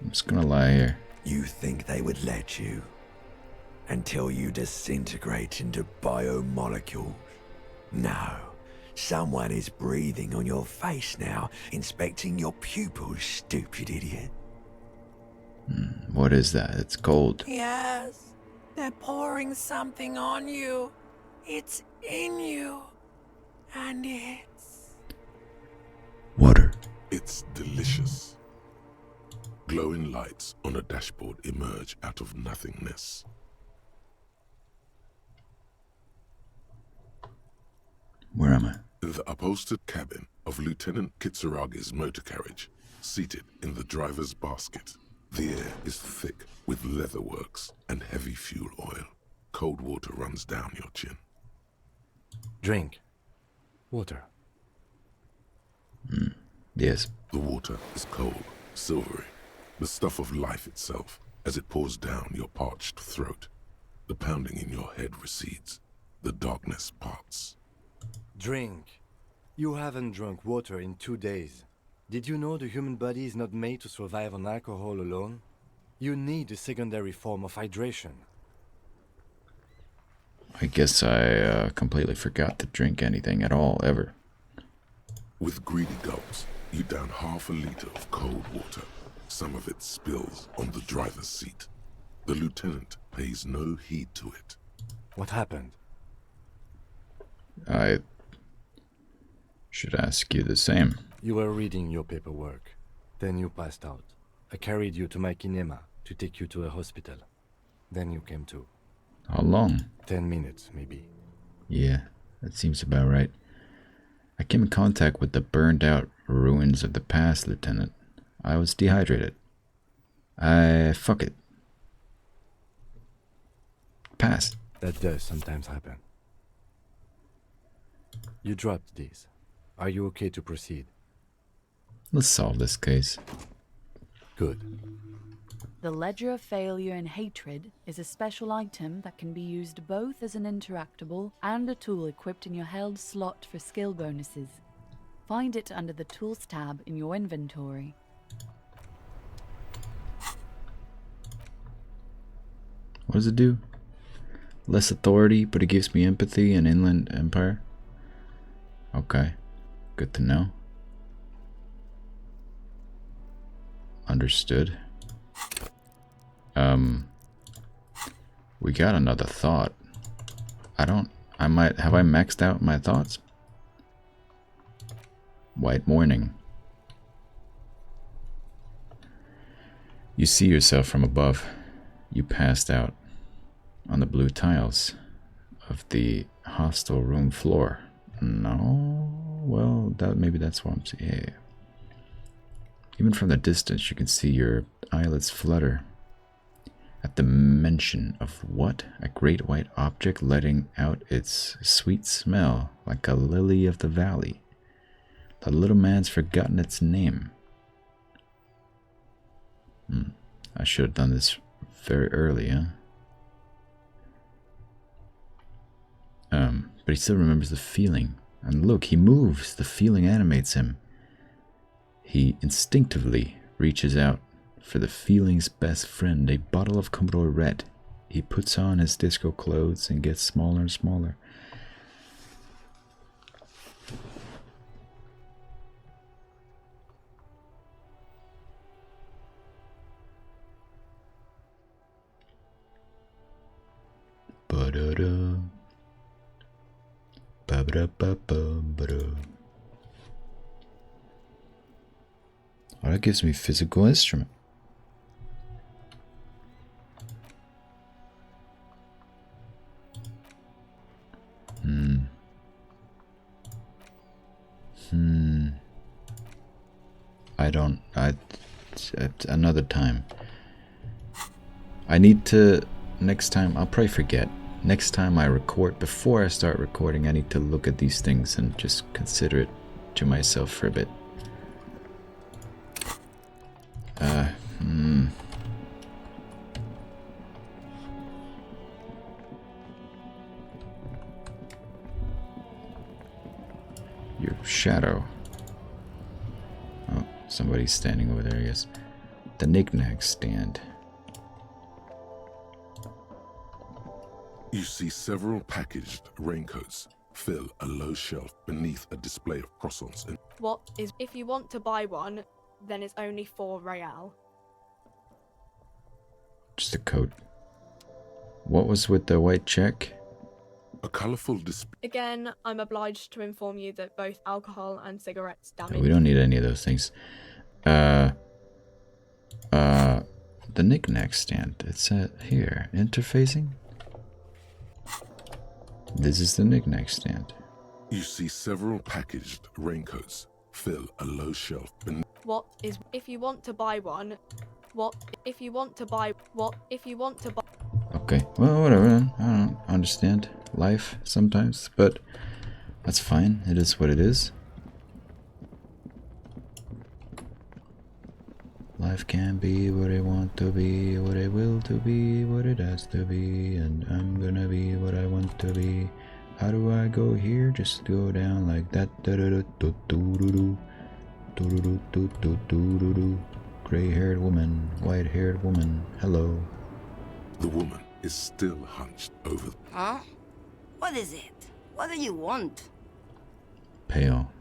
I'm just gonna lie here. You think they would let you? Until you disintegrate into biomolecules? No. Someone is breathing on your face now, inspecting your pupils, stupid idiot. What is that? It's cold. Yes, they're pouring something on you. It's in you. And it's... Water. It's delicious. Glowing lights on a dashboard emerge out of nothingness. Where am I? In the upholstered cabin of Lieutenant Kitsuragi's motor carriage, seated in the driver's basket. The air is thick with leatherworks and heavy fuel oil. Cold water runs down your chin. Drink. Water. Yes. The water is cold, silvery, the stuff of life itself as it pours down your parched throat. The pounding in your head recedes. The darkness parts. Drink. You haven't drunk water in 2 days. Did you know the human body is not made to survive on alcohol alone? You need a secondary form of hydration. I guess I completely forgot to drink anything at all, ever. With greedy gulps, you down half a liter of cold water. Some of it spills on the driver's seat. The lieutenant pays no heed to it. What happened? I should ask you the same. You were reading your paperwork. Then you passed out. I carried you to my kinema to take you to a hospital. Then you came to. How long? 10 minutes, maybe. Yeah, that seems about right. I came in contact with the burned out ruins of the past, Lieutenant. I was dehydrated. Fuck it. Passed. That does sometimes happen. You dropped these. Are you okay to proceed? Let's solve this case. Good. The Ledger of Failure and Hatred is a special item that can be used both as an interactable and a tool equipped in your held slot for skill bonuses. Find it under the Tools tab in your inventory. What does it do? Less authority, but it gives me empathy and Inland Empire. Okay, good to know. Understood. We got another thought. Have I maxed out my thoughts? White morning. You see yourself from above. You passed out on the blue tiles of the hostel room floor. No? Well, maybe that's what I'm seeing. Yeah. Even from the distance, you can see your eyelids flutter at the mention of what? A great white object letting out its sweet smell like a lily of the valley. The little man's forgotten its name. I should have done this very early, huh? But he still remembers the feeling. And look, he moves. The feeling animates him. He instinctively reaches out for the feeling's best friend, a bottle of Commodore Red. He puts on his disco clothes and gets smaller and smaller. Ba-da-da. Ba-ba-da-ba-ba-ba-da. Oh, that gives me physical instrument. Another time. I need to, next time, I'll probably forget. Next time I record, before I start recording, I need to look at these things and just consider it to myself for a bit. Your shadow. Oh, somebody's standing over there, I guess. The knick-knack stand. You see several packaged raincoats fill a low shelf beneath a display of croissants and What is, if you want to buy one, then it's only 4 real. Just a coat. What was with the white check? a colorful display. Again, I'm obliged to inform you that both alcohol and cigarettes damage. We don't need any of those things. The knick-knack stand. It's here. Interfacing? This is the knick-knack stand. You see several packaged raincoats fill a low shelf beneath. What is, if you want to buy one, what, if you want to buy, what, if you want to buy. Okay, well, whatever then. I don't understand life sometimes, but that's fine. It is what it is. Life can be what I want to be, what I will to be, what it has to be, and I'm gonna be what I want to be. How do I go here? Just go down like that. Gray-haired woman, white-haired woman, hello. The woman is still hunched over. Huh? What is it? What do you want? Pale.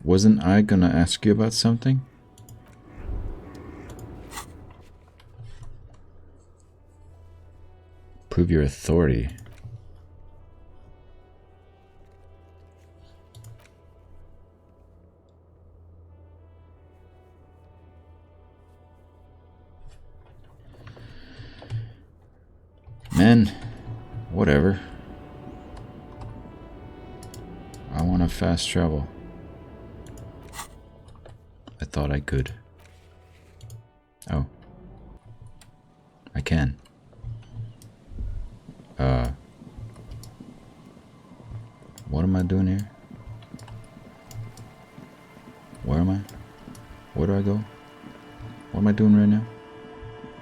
Wasn't I gonna ask you about something? Prove your authority. Man, whatever. I want to fast travel. I thought I could. Oh. I can. What doing here? Where am I? Where do I go? What am I doing right now?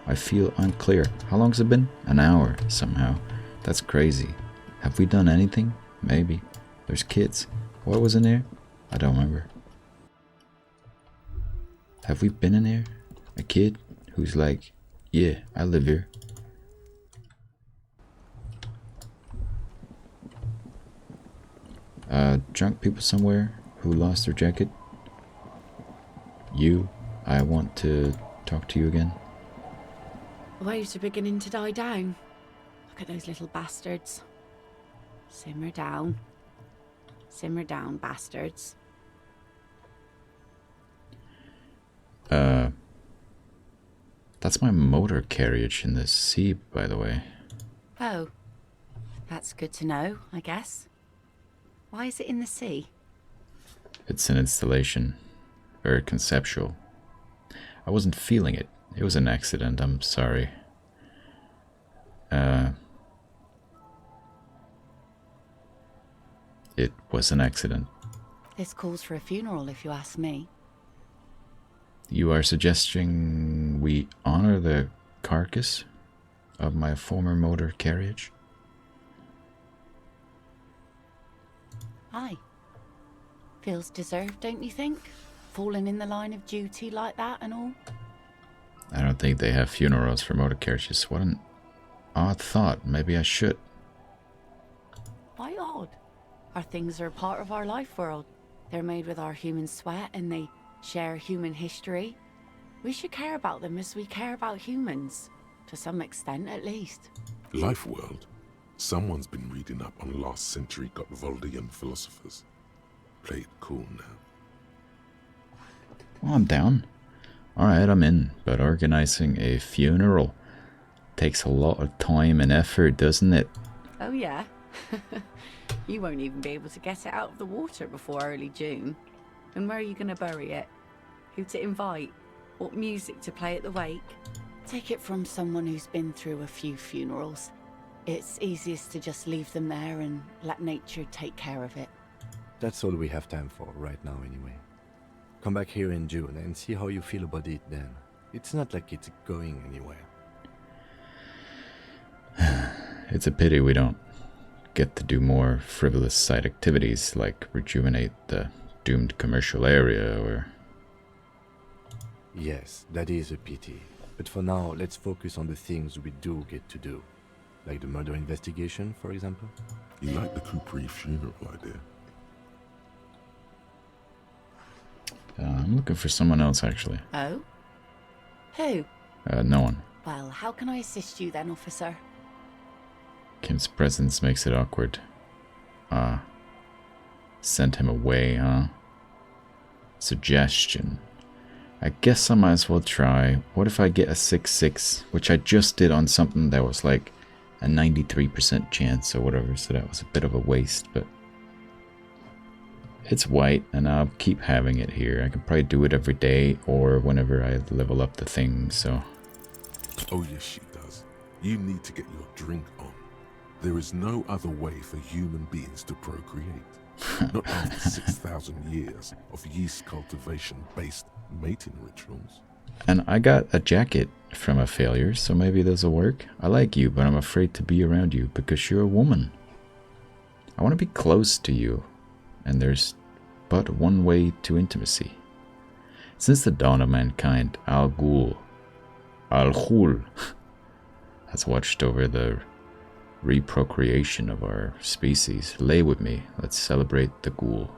I feel unclear. How long has it been? An hour, somehow. That's crazy. Have we done anything? Maybe. There's kids. What was in there? I don't remember. Have we been in there? A kid who's like, yeah, I live here. Drunk people somewhere who lost their jacket. You, I want to talk to you again. The waves are beginning to die down. Look at those little bastards. Simmer down. Simmer down, bastards. That's my motor carriage in the sea, by the way. Oh, that's good to know, I guess. Why is it in the sea? It's an installation. Very conceptual. I wasn't feeling it. It was an accident, I'm sorry. It was an accident. This calls for a funeral, if you ask me. You are suggesting we honor the carcass of my former motor carriage? Aye. Feels deserved, don't you think? Falling in the line of duty like that and all? I don't think they have funerals for motor carriages. What an odd thought. Maybe I should. Why odd? Our things are a part of our life world. They're made with our human sweat and they share human history. We should care about them as we care about humans. To some extent, at least. Life world? Someone's been reading up on last century Gotvaldian philosophers. Play it cool now. Well, I'm down. Alright, I'm in. But organizing a funeral takes a lot of time and effort, doesn't it? Oh yeah? You won't even be able to get it out of the water before early June. And where are you going to bury it? Who to invite? What music to play at the wake? Take it from someone who's been through a few funerals. It's easiest to just leave them there and let nature take care of it. That's all we have time for right now anyway. Come back here in June and see how you feel about it then. It's not like it's going anywhere. It's a pity we don't get to do more frivolous side activities like rejuvenate the doomed commercial area or... Yes, that is a pity. But for now, let's focus on the things we do get to do. Like the murder investigation, for example. You like the Kupri funeral idea? I'm looking for someone else, actually. Oh? Who? No one. Well, how can I assist you then, officer? Kim's presence makes it awkward. Sent him away, huh? Suggestion. I guess I might as well try. What if I get a 6-6, which I just did on something that was like a 93% chance or whatever, so that was a bit of a waste, but it's white and I'll keep having it here. I can probably do it every day or whenever I level up the thing, so... Oh yes, she does. You need to get your drink on. There is no other way for human beings to procreate. Not after 6,000 years of yeast cultivation-based mating rituals. And I got a jacket from a failure, so maybe this'll work. I like you, but I'm afraid to be around you because you're a woman. I want to be close to you, and there's but one way to intimacy. Since the dawn of mankind, Al-Ghul has watched over the reprocreation of our species. Lay with me. Let's celebrate the ghoul.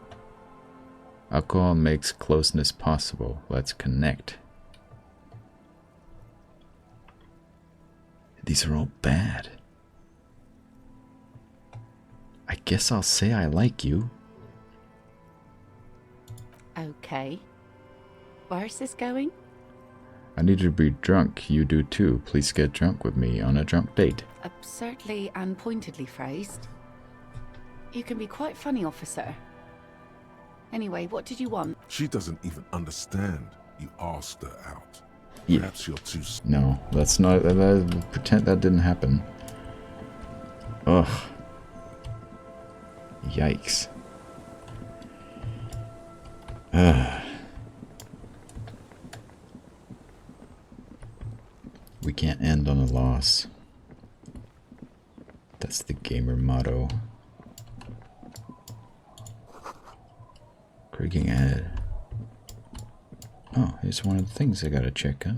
Alcohol makes closeness possible. Let's connect. These are all bad. I guess I'll say I like you. Okay. Where's this going? I need to be drunk. You do too. Please get drunk with me on a drunk date. Absurdly and pointedly phrased. You can be quite funny, officer. Anyway, what did you want? She doesn't even understand. You asked her out. Yeah. Perhaps you're too... No, that's not... pretend that didn't happen. Ugh. Yikes. We can't end on a loss. That's the gamer motto. Creaking ahead. Oh, here's one of the things I gotta check, huh?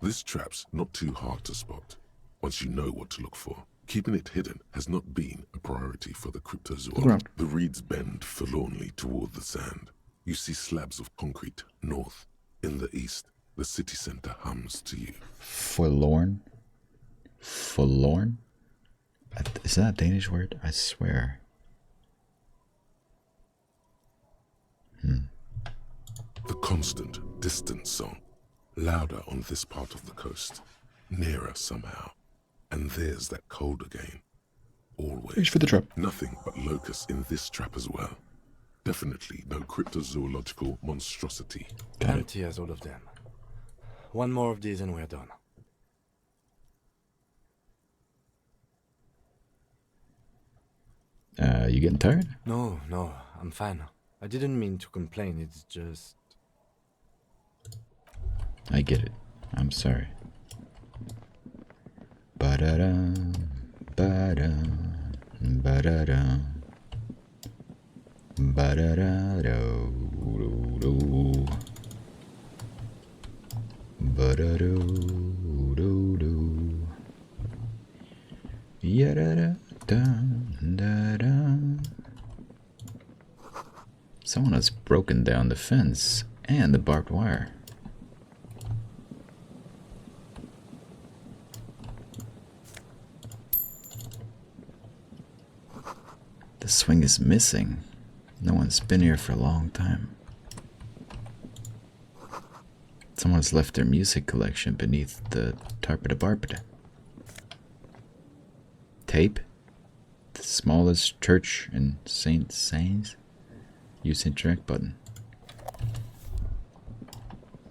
This trap's not too hard to spot, once you know what to look for. Keeping it hidden has not been a priority for the cryptozoa. The reeds bend forlornly toward the sand. You see slabs of concrete north. In the east, the city center hums to you. Forlorn? Forlorn? Is that a Danish word? I swear. The constant, distant song. Louder on this part of the coast. Nearer somehow. And there's that cold again. Always. Thanks for the trap. Nothing but locusts in this trap as well. Definitely no cryptozoological monstrosity. Empty as all of them. One more of these and we're done. You getting tired? No, I'm fine. I didn't mean to complain, it's just... I get it. I'm sorry. Ba-da-da, ba-da, ba-da-da, ba-da-da-do-do-do, ba-da-do-do-do, ya-da-da-da-da-da. Someone has broken down the fence and the barbed wire. The swing is missing. No one's been here for a long time. Someone's left their music collection beneath the tarpida barbida. Tape? The smallest church in St. Saints? Use interact button.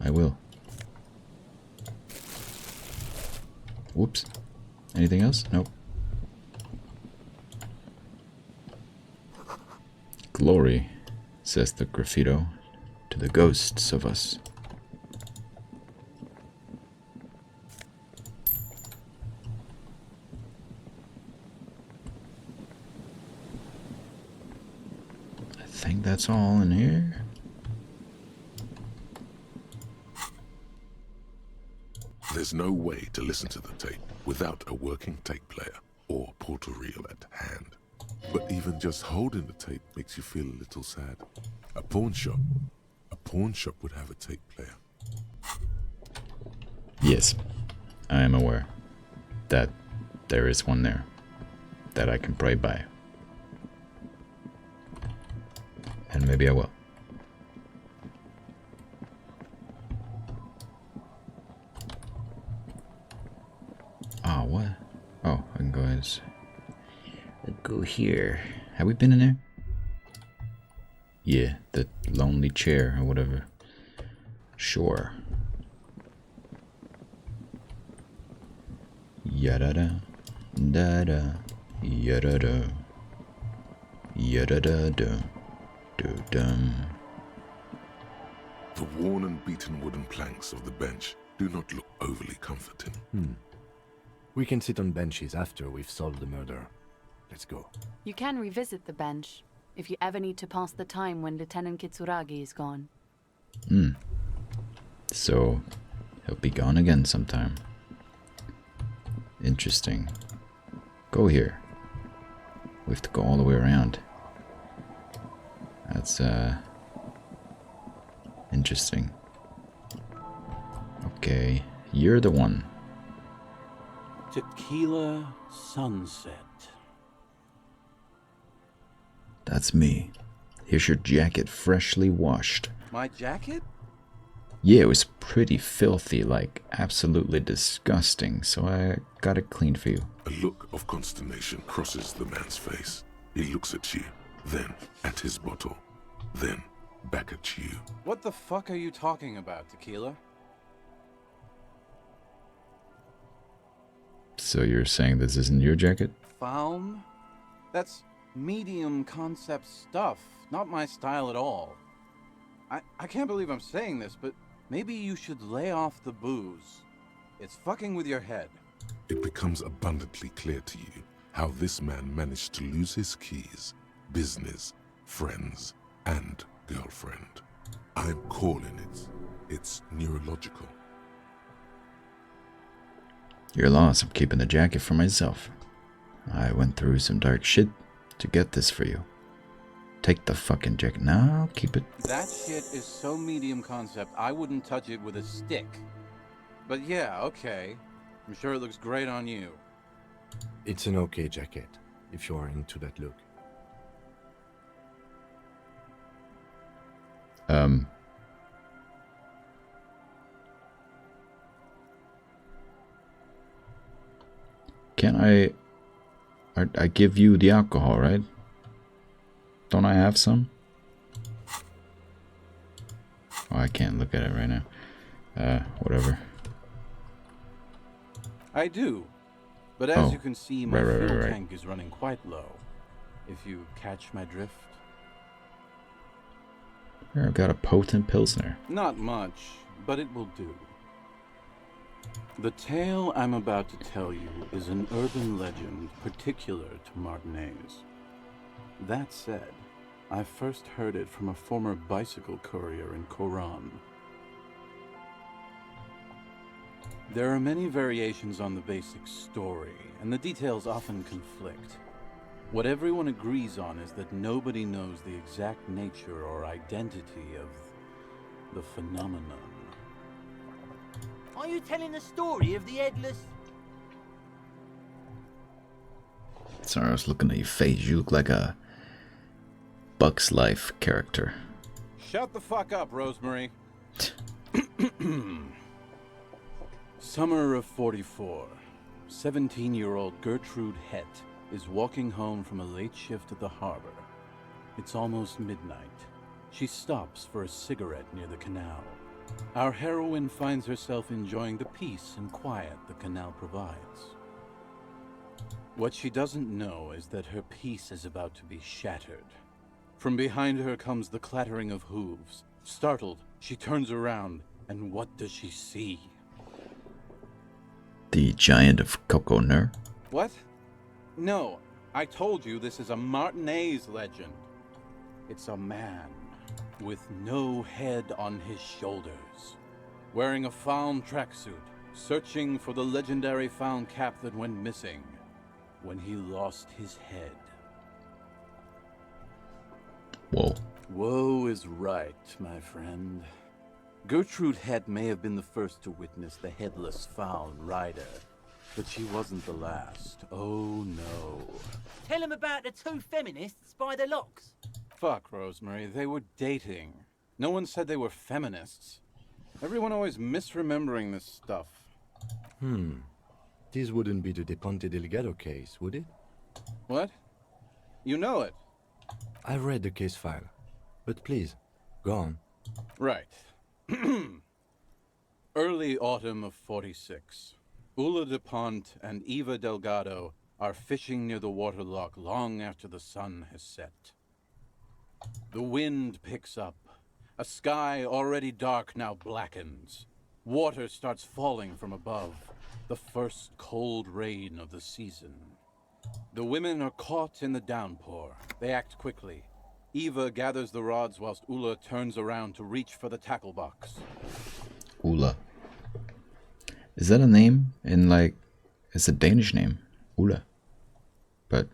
I will. Whoops. Anything else? Nope. Glory, says the graffito, to the ghosts of us. I think that's all in here. There's no way to listen to the tape without a working tape player or portal reel at hand. But even just holding the tape makes you feel a little sad. A pawn shop would have a tape player. Yes, I am aware that there is one there that I can probably buy. And maybe I will. Oh, what? Oh, I can go as... Go here. Have we been in there? Yeah, the lonely chair or whatever. Sure. Yada-da, da-da, yada-da, yada-da-da, do-dum. The worn and beaten wooden planks of the bench do not look overly comforting. We can sit on benches after we've solved the murder. Let's go. You can revisit the bench if you ever need to pass the time when Lieutenant Kitsuragi is gone. So, he'll be gone again sometime. Interesting. Go here. We have to go all the way around. That's, interesting. Okay, you're the one. Tequila Sunset. That's me. Here's your jacket, freshly washed. My jacket? Yeah, it was pretty filthy, like absolutely disgusting, so I got it cleaned for you. A look of consternation crosses the man's face. He looks at you, then at his bottle, then back at you. What the fuck are you talking about, Tequila? So you're saying this isn't your jacket? Faum? That's medium concept stuff. Not my style at all. I can't believe I'm saying this, but maybe you should lay off the booze. It's fucking with your head. It becomes abundantly clear to you how this man managed to lose his keys, business, friends, and girlfriend. I'm calling it. It's neurological. Your loss. I'm keeping the jacket for myself. I went through some dark shit to get this for you. Take the fucking jacket. Now, keep it. That shit is so medium concept, I wouldn't touch it with a stick. But yeah, okay. I'm sure it looks great on you. It's an okay jacket, if you are into that look. Can I give you the alcohol, right? Don't I have some? Oh, I can't look at it right now. Whatever. I do. But as you can see, my fuel right. tank is running quite low. If you catch my drift. Here, I've got a potent pilsner. Not much, but it will do. The tale I'm about to tell you is an urban legend particular to Martinez. That said, I first heard it from a former bicycle courier in Koran. There are many variations on the basic story, and the details often conflict. What everyone agrees on is that nobody knows the exact nature or identity of the phenomenon. Are you telling the story of the headless? Sorry, I was looking at your face. You look like a Buck's Life character. Shut the fuck up, Rosemary. Summer of 44. 17-year-old Gertrude Het is walking home from a late shift at the harbor. It's almost midnight. She stops for a cigarette near the canal. Our heroine finds herself enjoying the peace and quiet the canal provides. What she doesn't know is that her peace is about to be shattered. From behind her comes the clattering of hooves. Startled, she turns around, and what does she see? The Giant of Coconut. What? No, I told you this is a Martinez legend. It's a man with no head on his shoulders, wearing a found tracksuit, searching for the legendary found cap that went missing when he lost his head. Whoa. Whoa is right, my friend. Gertrude Het may have been the first to witness the headless found rider, but she wasn't the last. Oh no. Tell him about the two feminists by the locks. Fuck, Rosemary, they were dating. No one said they were feminists. Everyone always misremembering this stuff. This wouldn't be the De Ponte Delgado case, would it? What? You know it? I've read the case file, but please, go on. Right. Early autumn of 46. Ula de Ponte and Eva Delgado are fishing near the waterlock long after the sun has set. The wind picks up. A sky already dark now blackens. Water starts falling from above. The first cold rain of the season. The women are caught in the downpour. They act quickly. Eva gathers the rods whilst Ula turns around to reach for the tackle box. Ula. Is that a name in like... It's a Danish name. Ula. But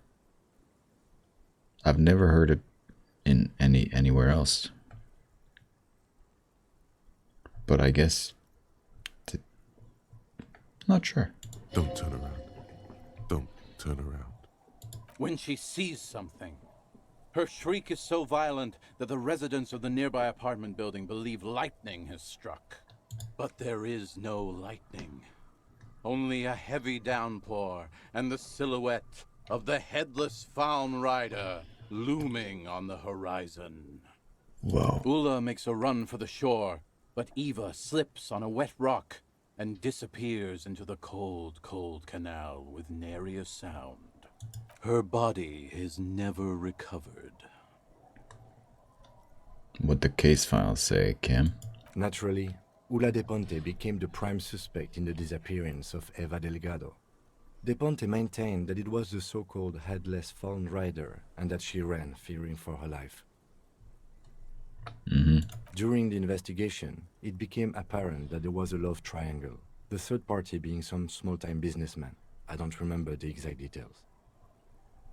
I've never heard it in anywhere else. But I guess... Not sure. Don't turn around. Don't turn around. When she sees something. Her shriek is so violent that the residents of the nearby apartment building believe lightning has struck. But there is no lightning. Only a heavy downpour and the silhouette of the headless found rider looming on the horizon. Whoa. Ula makes a run for the shore, but Eva slips on a wet rock and disappears into the cold, cold canal with nary a sound. Her body is never recovered. What the case files say, Kim? Naturally, Ula de Ponte became the prime suspect in the disappearance of Eva Delgado. De Ponte maintained that it was the so-called headless fallen rider and that she ran, fearing for her life. During the investigation, it became apparent that there was a love triangle, the third party being some small-time businessman. I don't remember the exact details.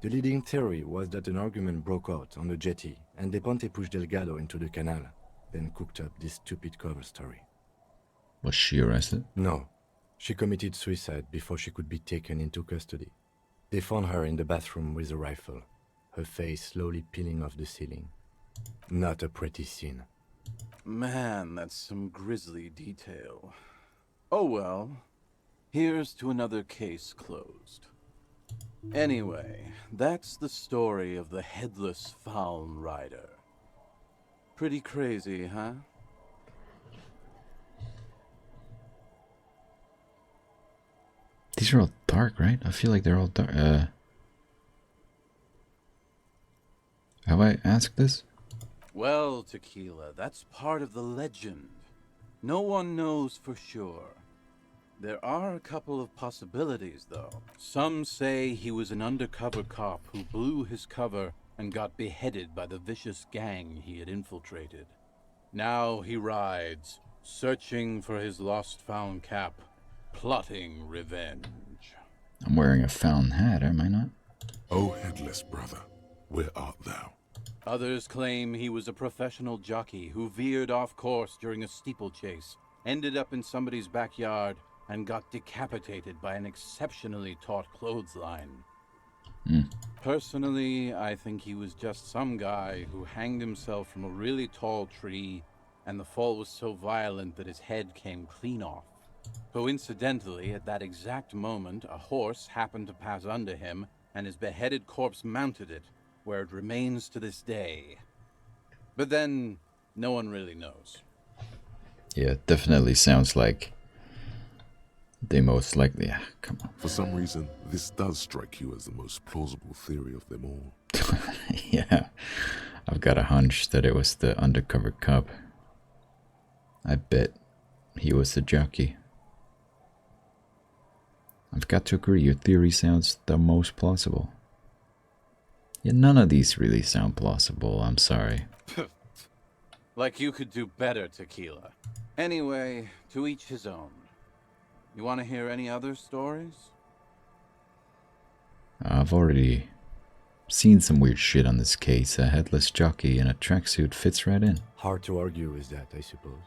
The leading theory was that an argument broke out on the jetty and De Ponte pushed Delgado into the canal, then cooked up this stupid cover story. Was she arrested? No. She committed suicide before she could be taken into custody. They found her in the bathroom with a rifle, her face slowly peeling off the ceiling. Not a pretty scene. Man, that's some grisly detail. Oh well. Here's to another case closed. Anyway, that's the story of the Headless Fallen Rider. Pretty crazy, huh? These are all dark, right? I feel like they're all dark. Have I asked this? Well, Tequila, that's part of the legend. No one knows for sure. There are a couple of possibilities, though. Some say he was an undercover cop who blew his cover and got beheaded by the vicious gang he had infiltrated. Now he rides, searching for his lost-found cap, plotting revenge. I'm wearing a fountain hat, am I not? O headless brother, where art thou? Others claim he was a professional jockey who veered off course during a steeplechase, ended up in somebody's backyard, and got decapitated by an exceptionally taut clothesline. Personally, I think he was just some guy who hanged himself from a really tall tree, and the fall was so violent that his head came clean off. Coincidentally, at that exact moment, a horse happened to pass under him, and his beheaded corpse mounted it, where it remains to this day. But then, no one really knows. Yeah, it definitely sounds like they most likely... come on. For some reason, this does strike you as the most plausible theory of them all. Yeah, I've got a hunch that it was the undercover cop. I bet he was the jockey. I've got to agree, your theory sounds the most plausible. Yeah, none of these really sound plausible, I'm sorry. Like you could do better, Tequila. Anyway, to each his own. You want to hear any other stories? I've already seen some weird shit on this case. A headless jockey in a tracksuit fits right in. Hard to argue with that, I suppose.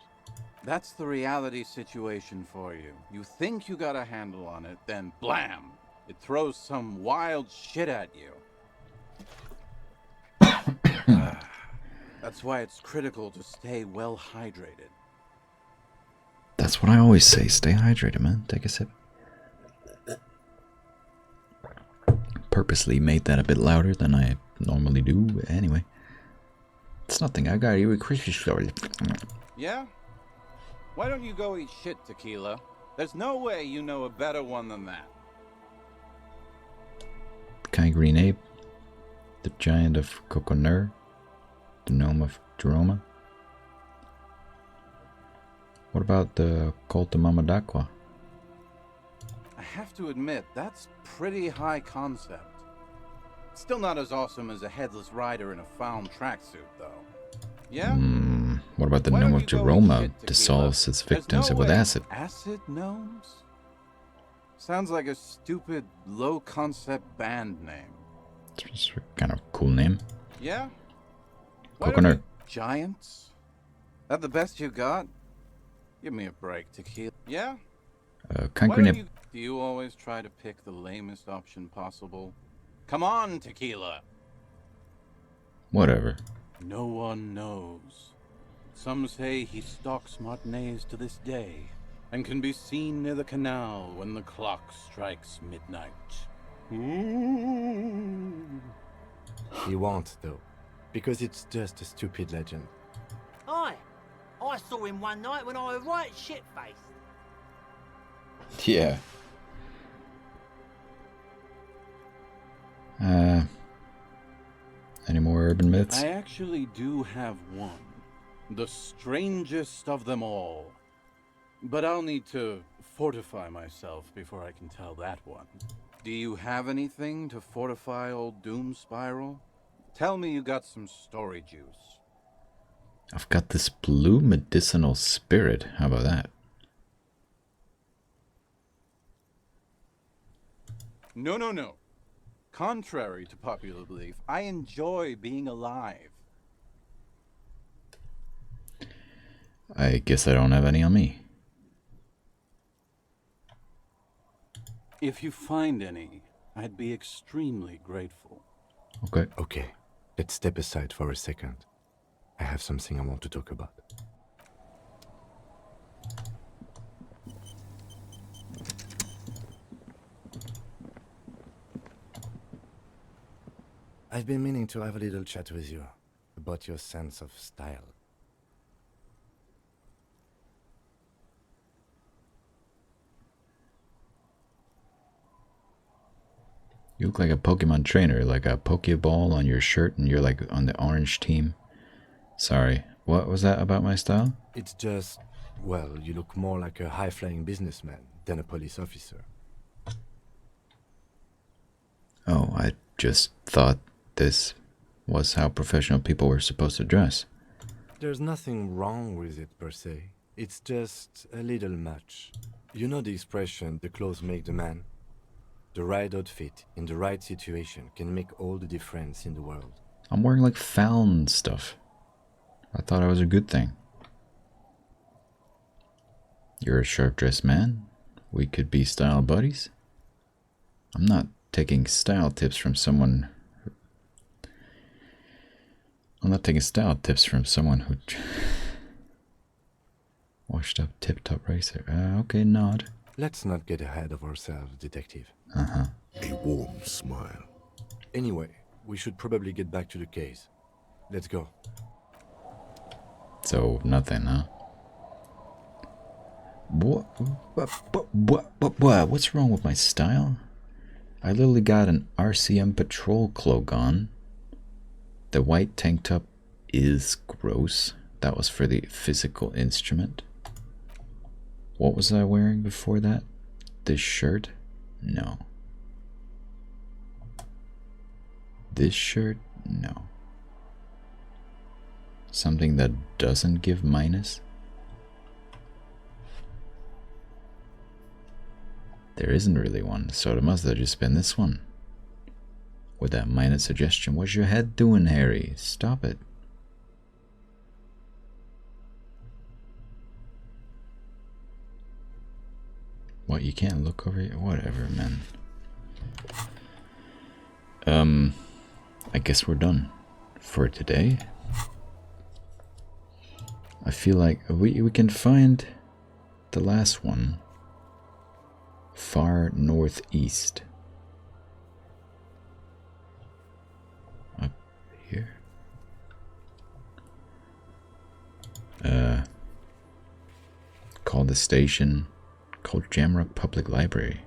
That's the reality situation for you. You think you got a handle on it, then blam! It throws some wild shit at you. That's why it's critical to stay well hydrated. That's what I always say. Stay hydrated, man. Take a sip. Purposely made that a bit louder than I normally do. Anyway, it's nothing. I got you a Christmas story. Yeah? Why don't you go eat shit, Tequila? There's no way you know a better one than that. Kai Green Ape, the Giant of Coconur, the Gnome of Jeroma. What about the Cult of Mamadakwa? I have to admit, that's pretty high concept. Still not as awesome as a headless rider in a found tracksuit, though. Yeah? What about the Gnome of Jeroma? Dissolves its victims with acid. Acid gnomes? Sounds like a stupid, low-concept band name. It's a kind of cool name. Yeah? Coconut. Giants? That the best you got? Give me a break, Tequila. Yeah? Do Do you always try to pick the lamest option possible? Come on, Tequila! Whatever. No one knows. Some say he stalks Martinez to this day, and can be seen near the canal when the clock strikes midnight. He won't, though, because it's just a stupid legend. Aye, I saw him one night when I was right shit-faced. Yeah. Any more urban myths? I actually do have one. The strangest of them all. But I'll need to fortify myself before I can tell that one. Do you have anything to fortify old Doom Spiral? Tell me you got some story juice. I've got this blue medicinal spirit. How about that? No, no, no. Contrary to popular belief, I enjoy being alive. I guess I don't have any on me. If you find any, I'd be extremely grateful. Okay. Okay, let's step aside for a second. I have something I want to talk about. I've been meaning to have a little chat with you about your sense of style. You look like a Pokemon trainer, like a Pokeball on your shirt, and you're like on the orange team. Sorry, what was that about my style? It's just, well, you look more like a high-flying businessman than a police officer. Oh, I just thought this was how professional people were supposed to dress. There's nothing wrong with it per se. It's just a little much. You know the expression, the clothes make the man? The right outfit in the right situation can make all the difference in the world. I'm wearing like Fallon stuff. I thought it was a good thing. You're a sharp-dressed man. We could be style buddies. I'm not taking style tips from someone. I'm not taking style tips from someone who washed up tip-top racer. Okay, nod. Let's not get ahead of ourselves, detective. Uh-huh. A warm smile. Anyway, we should probably get back to the case. Let's go. So, nothing, huh? What's wrong with my style? I literally got an RCM patrol cloak on. The white tank top is gross. That was for the physical instrument. What was I wearing before that? This shirt? No. This shirt? No. Something that doesn't give minus? There isn't really one, so it must have just been this one. With that minus suggestion. What's your head doing, Harry? Stop it. What, you can't look over here? Whatever, man. I guess we're done for today. I feel like we can find the last one far northeast. Up here. Call the station. Called Jamrock Public Library.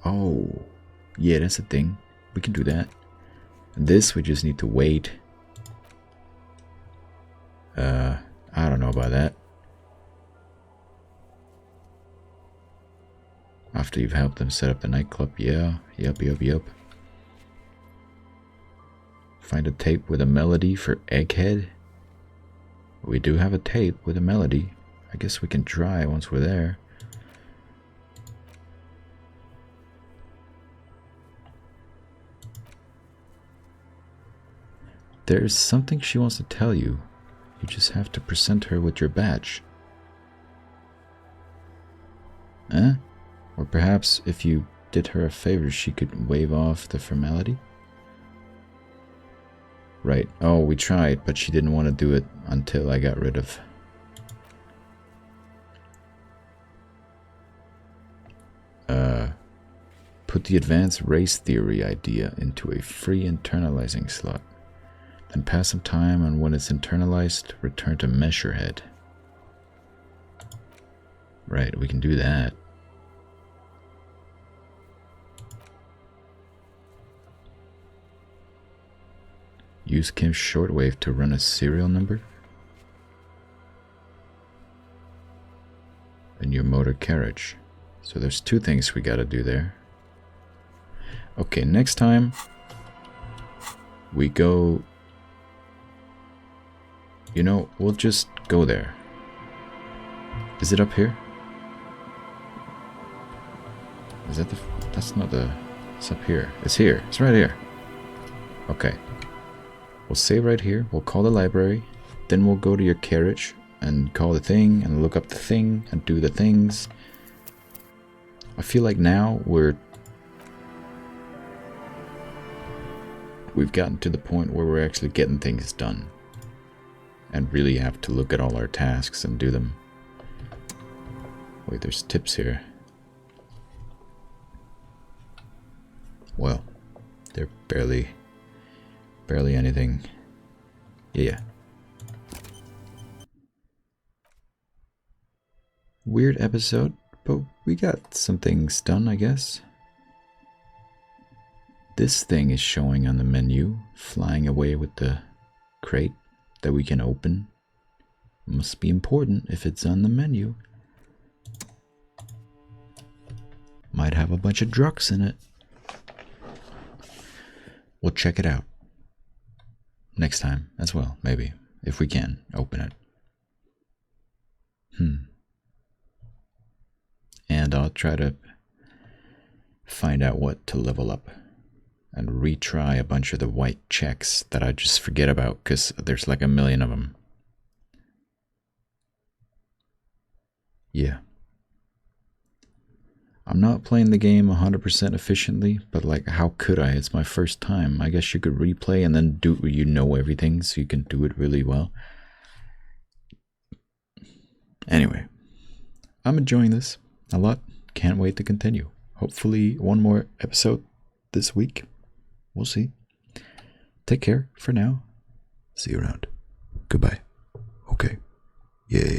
Oh, yeah, that's a thing. We can do that. This, we just need to wait. I don't know about that. After you've helped them set up the nightclub, yeah, yep. Find a tape with a melody for Egghead. We do have a tape with a melody. I guess we can try once we're there. There's something she wants to tell you. You just have to present her with your badge. Eh? Or perhaps if you did her a favor, she could waive off the formality? Right. Oh, we tried, but she didn't want to do it until I got rid of... Put the advanced race theory idea into a free internalizing slot. Then pass some time, and when it's internalized, return to Measurehead. Right, we can do that. Use Kim's shortwave to run a serial number. In your motor carriage. So there's 2 things we gotta do there. Okay, next time we go... You know, we'll just go there. Is it up here? Is that the... That's not the... It's up here. It's here. It's right here. Okay. We'll save right here. We'll call the library. Then we'll go to your carriage and call the thing and look up the thing and do the things. I feel like now we've gotten to the point where we're actually getting things done and really have to look at all our tasks and do them. Wait, there's tips here. Well, they're barely anything. Yeah. Weird episode, but we got some things done, I guess. This thing is showing on the menu, flying away with the crate that we can open. Must be important if it's on the menu. Might have a bunch of drugs in it. We'll check it out. Next time as well, maybe. If we can open it. And I'll try to find out what to level up. And retry a bunch of the white checks that I just forget about because there's like a million of them. Yeah. I'm not playing the game 100% efficiently, but like, how could I? It's my first time. I guess you could replay and then do, you know, everything, so you can do it really well. Anyway, I'm enjoying this a lot. Can't wait to continue. Hopefully one more episode this week. We'll see. Take care for now. See you around. Goodbye. Okay. Yay.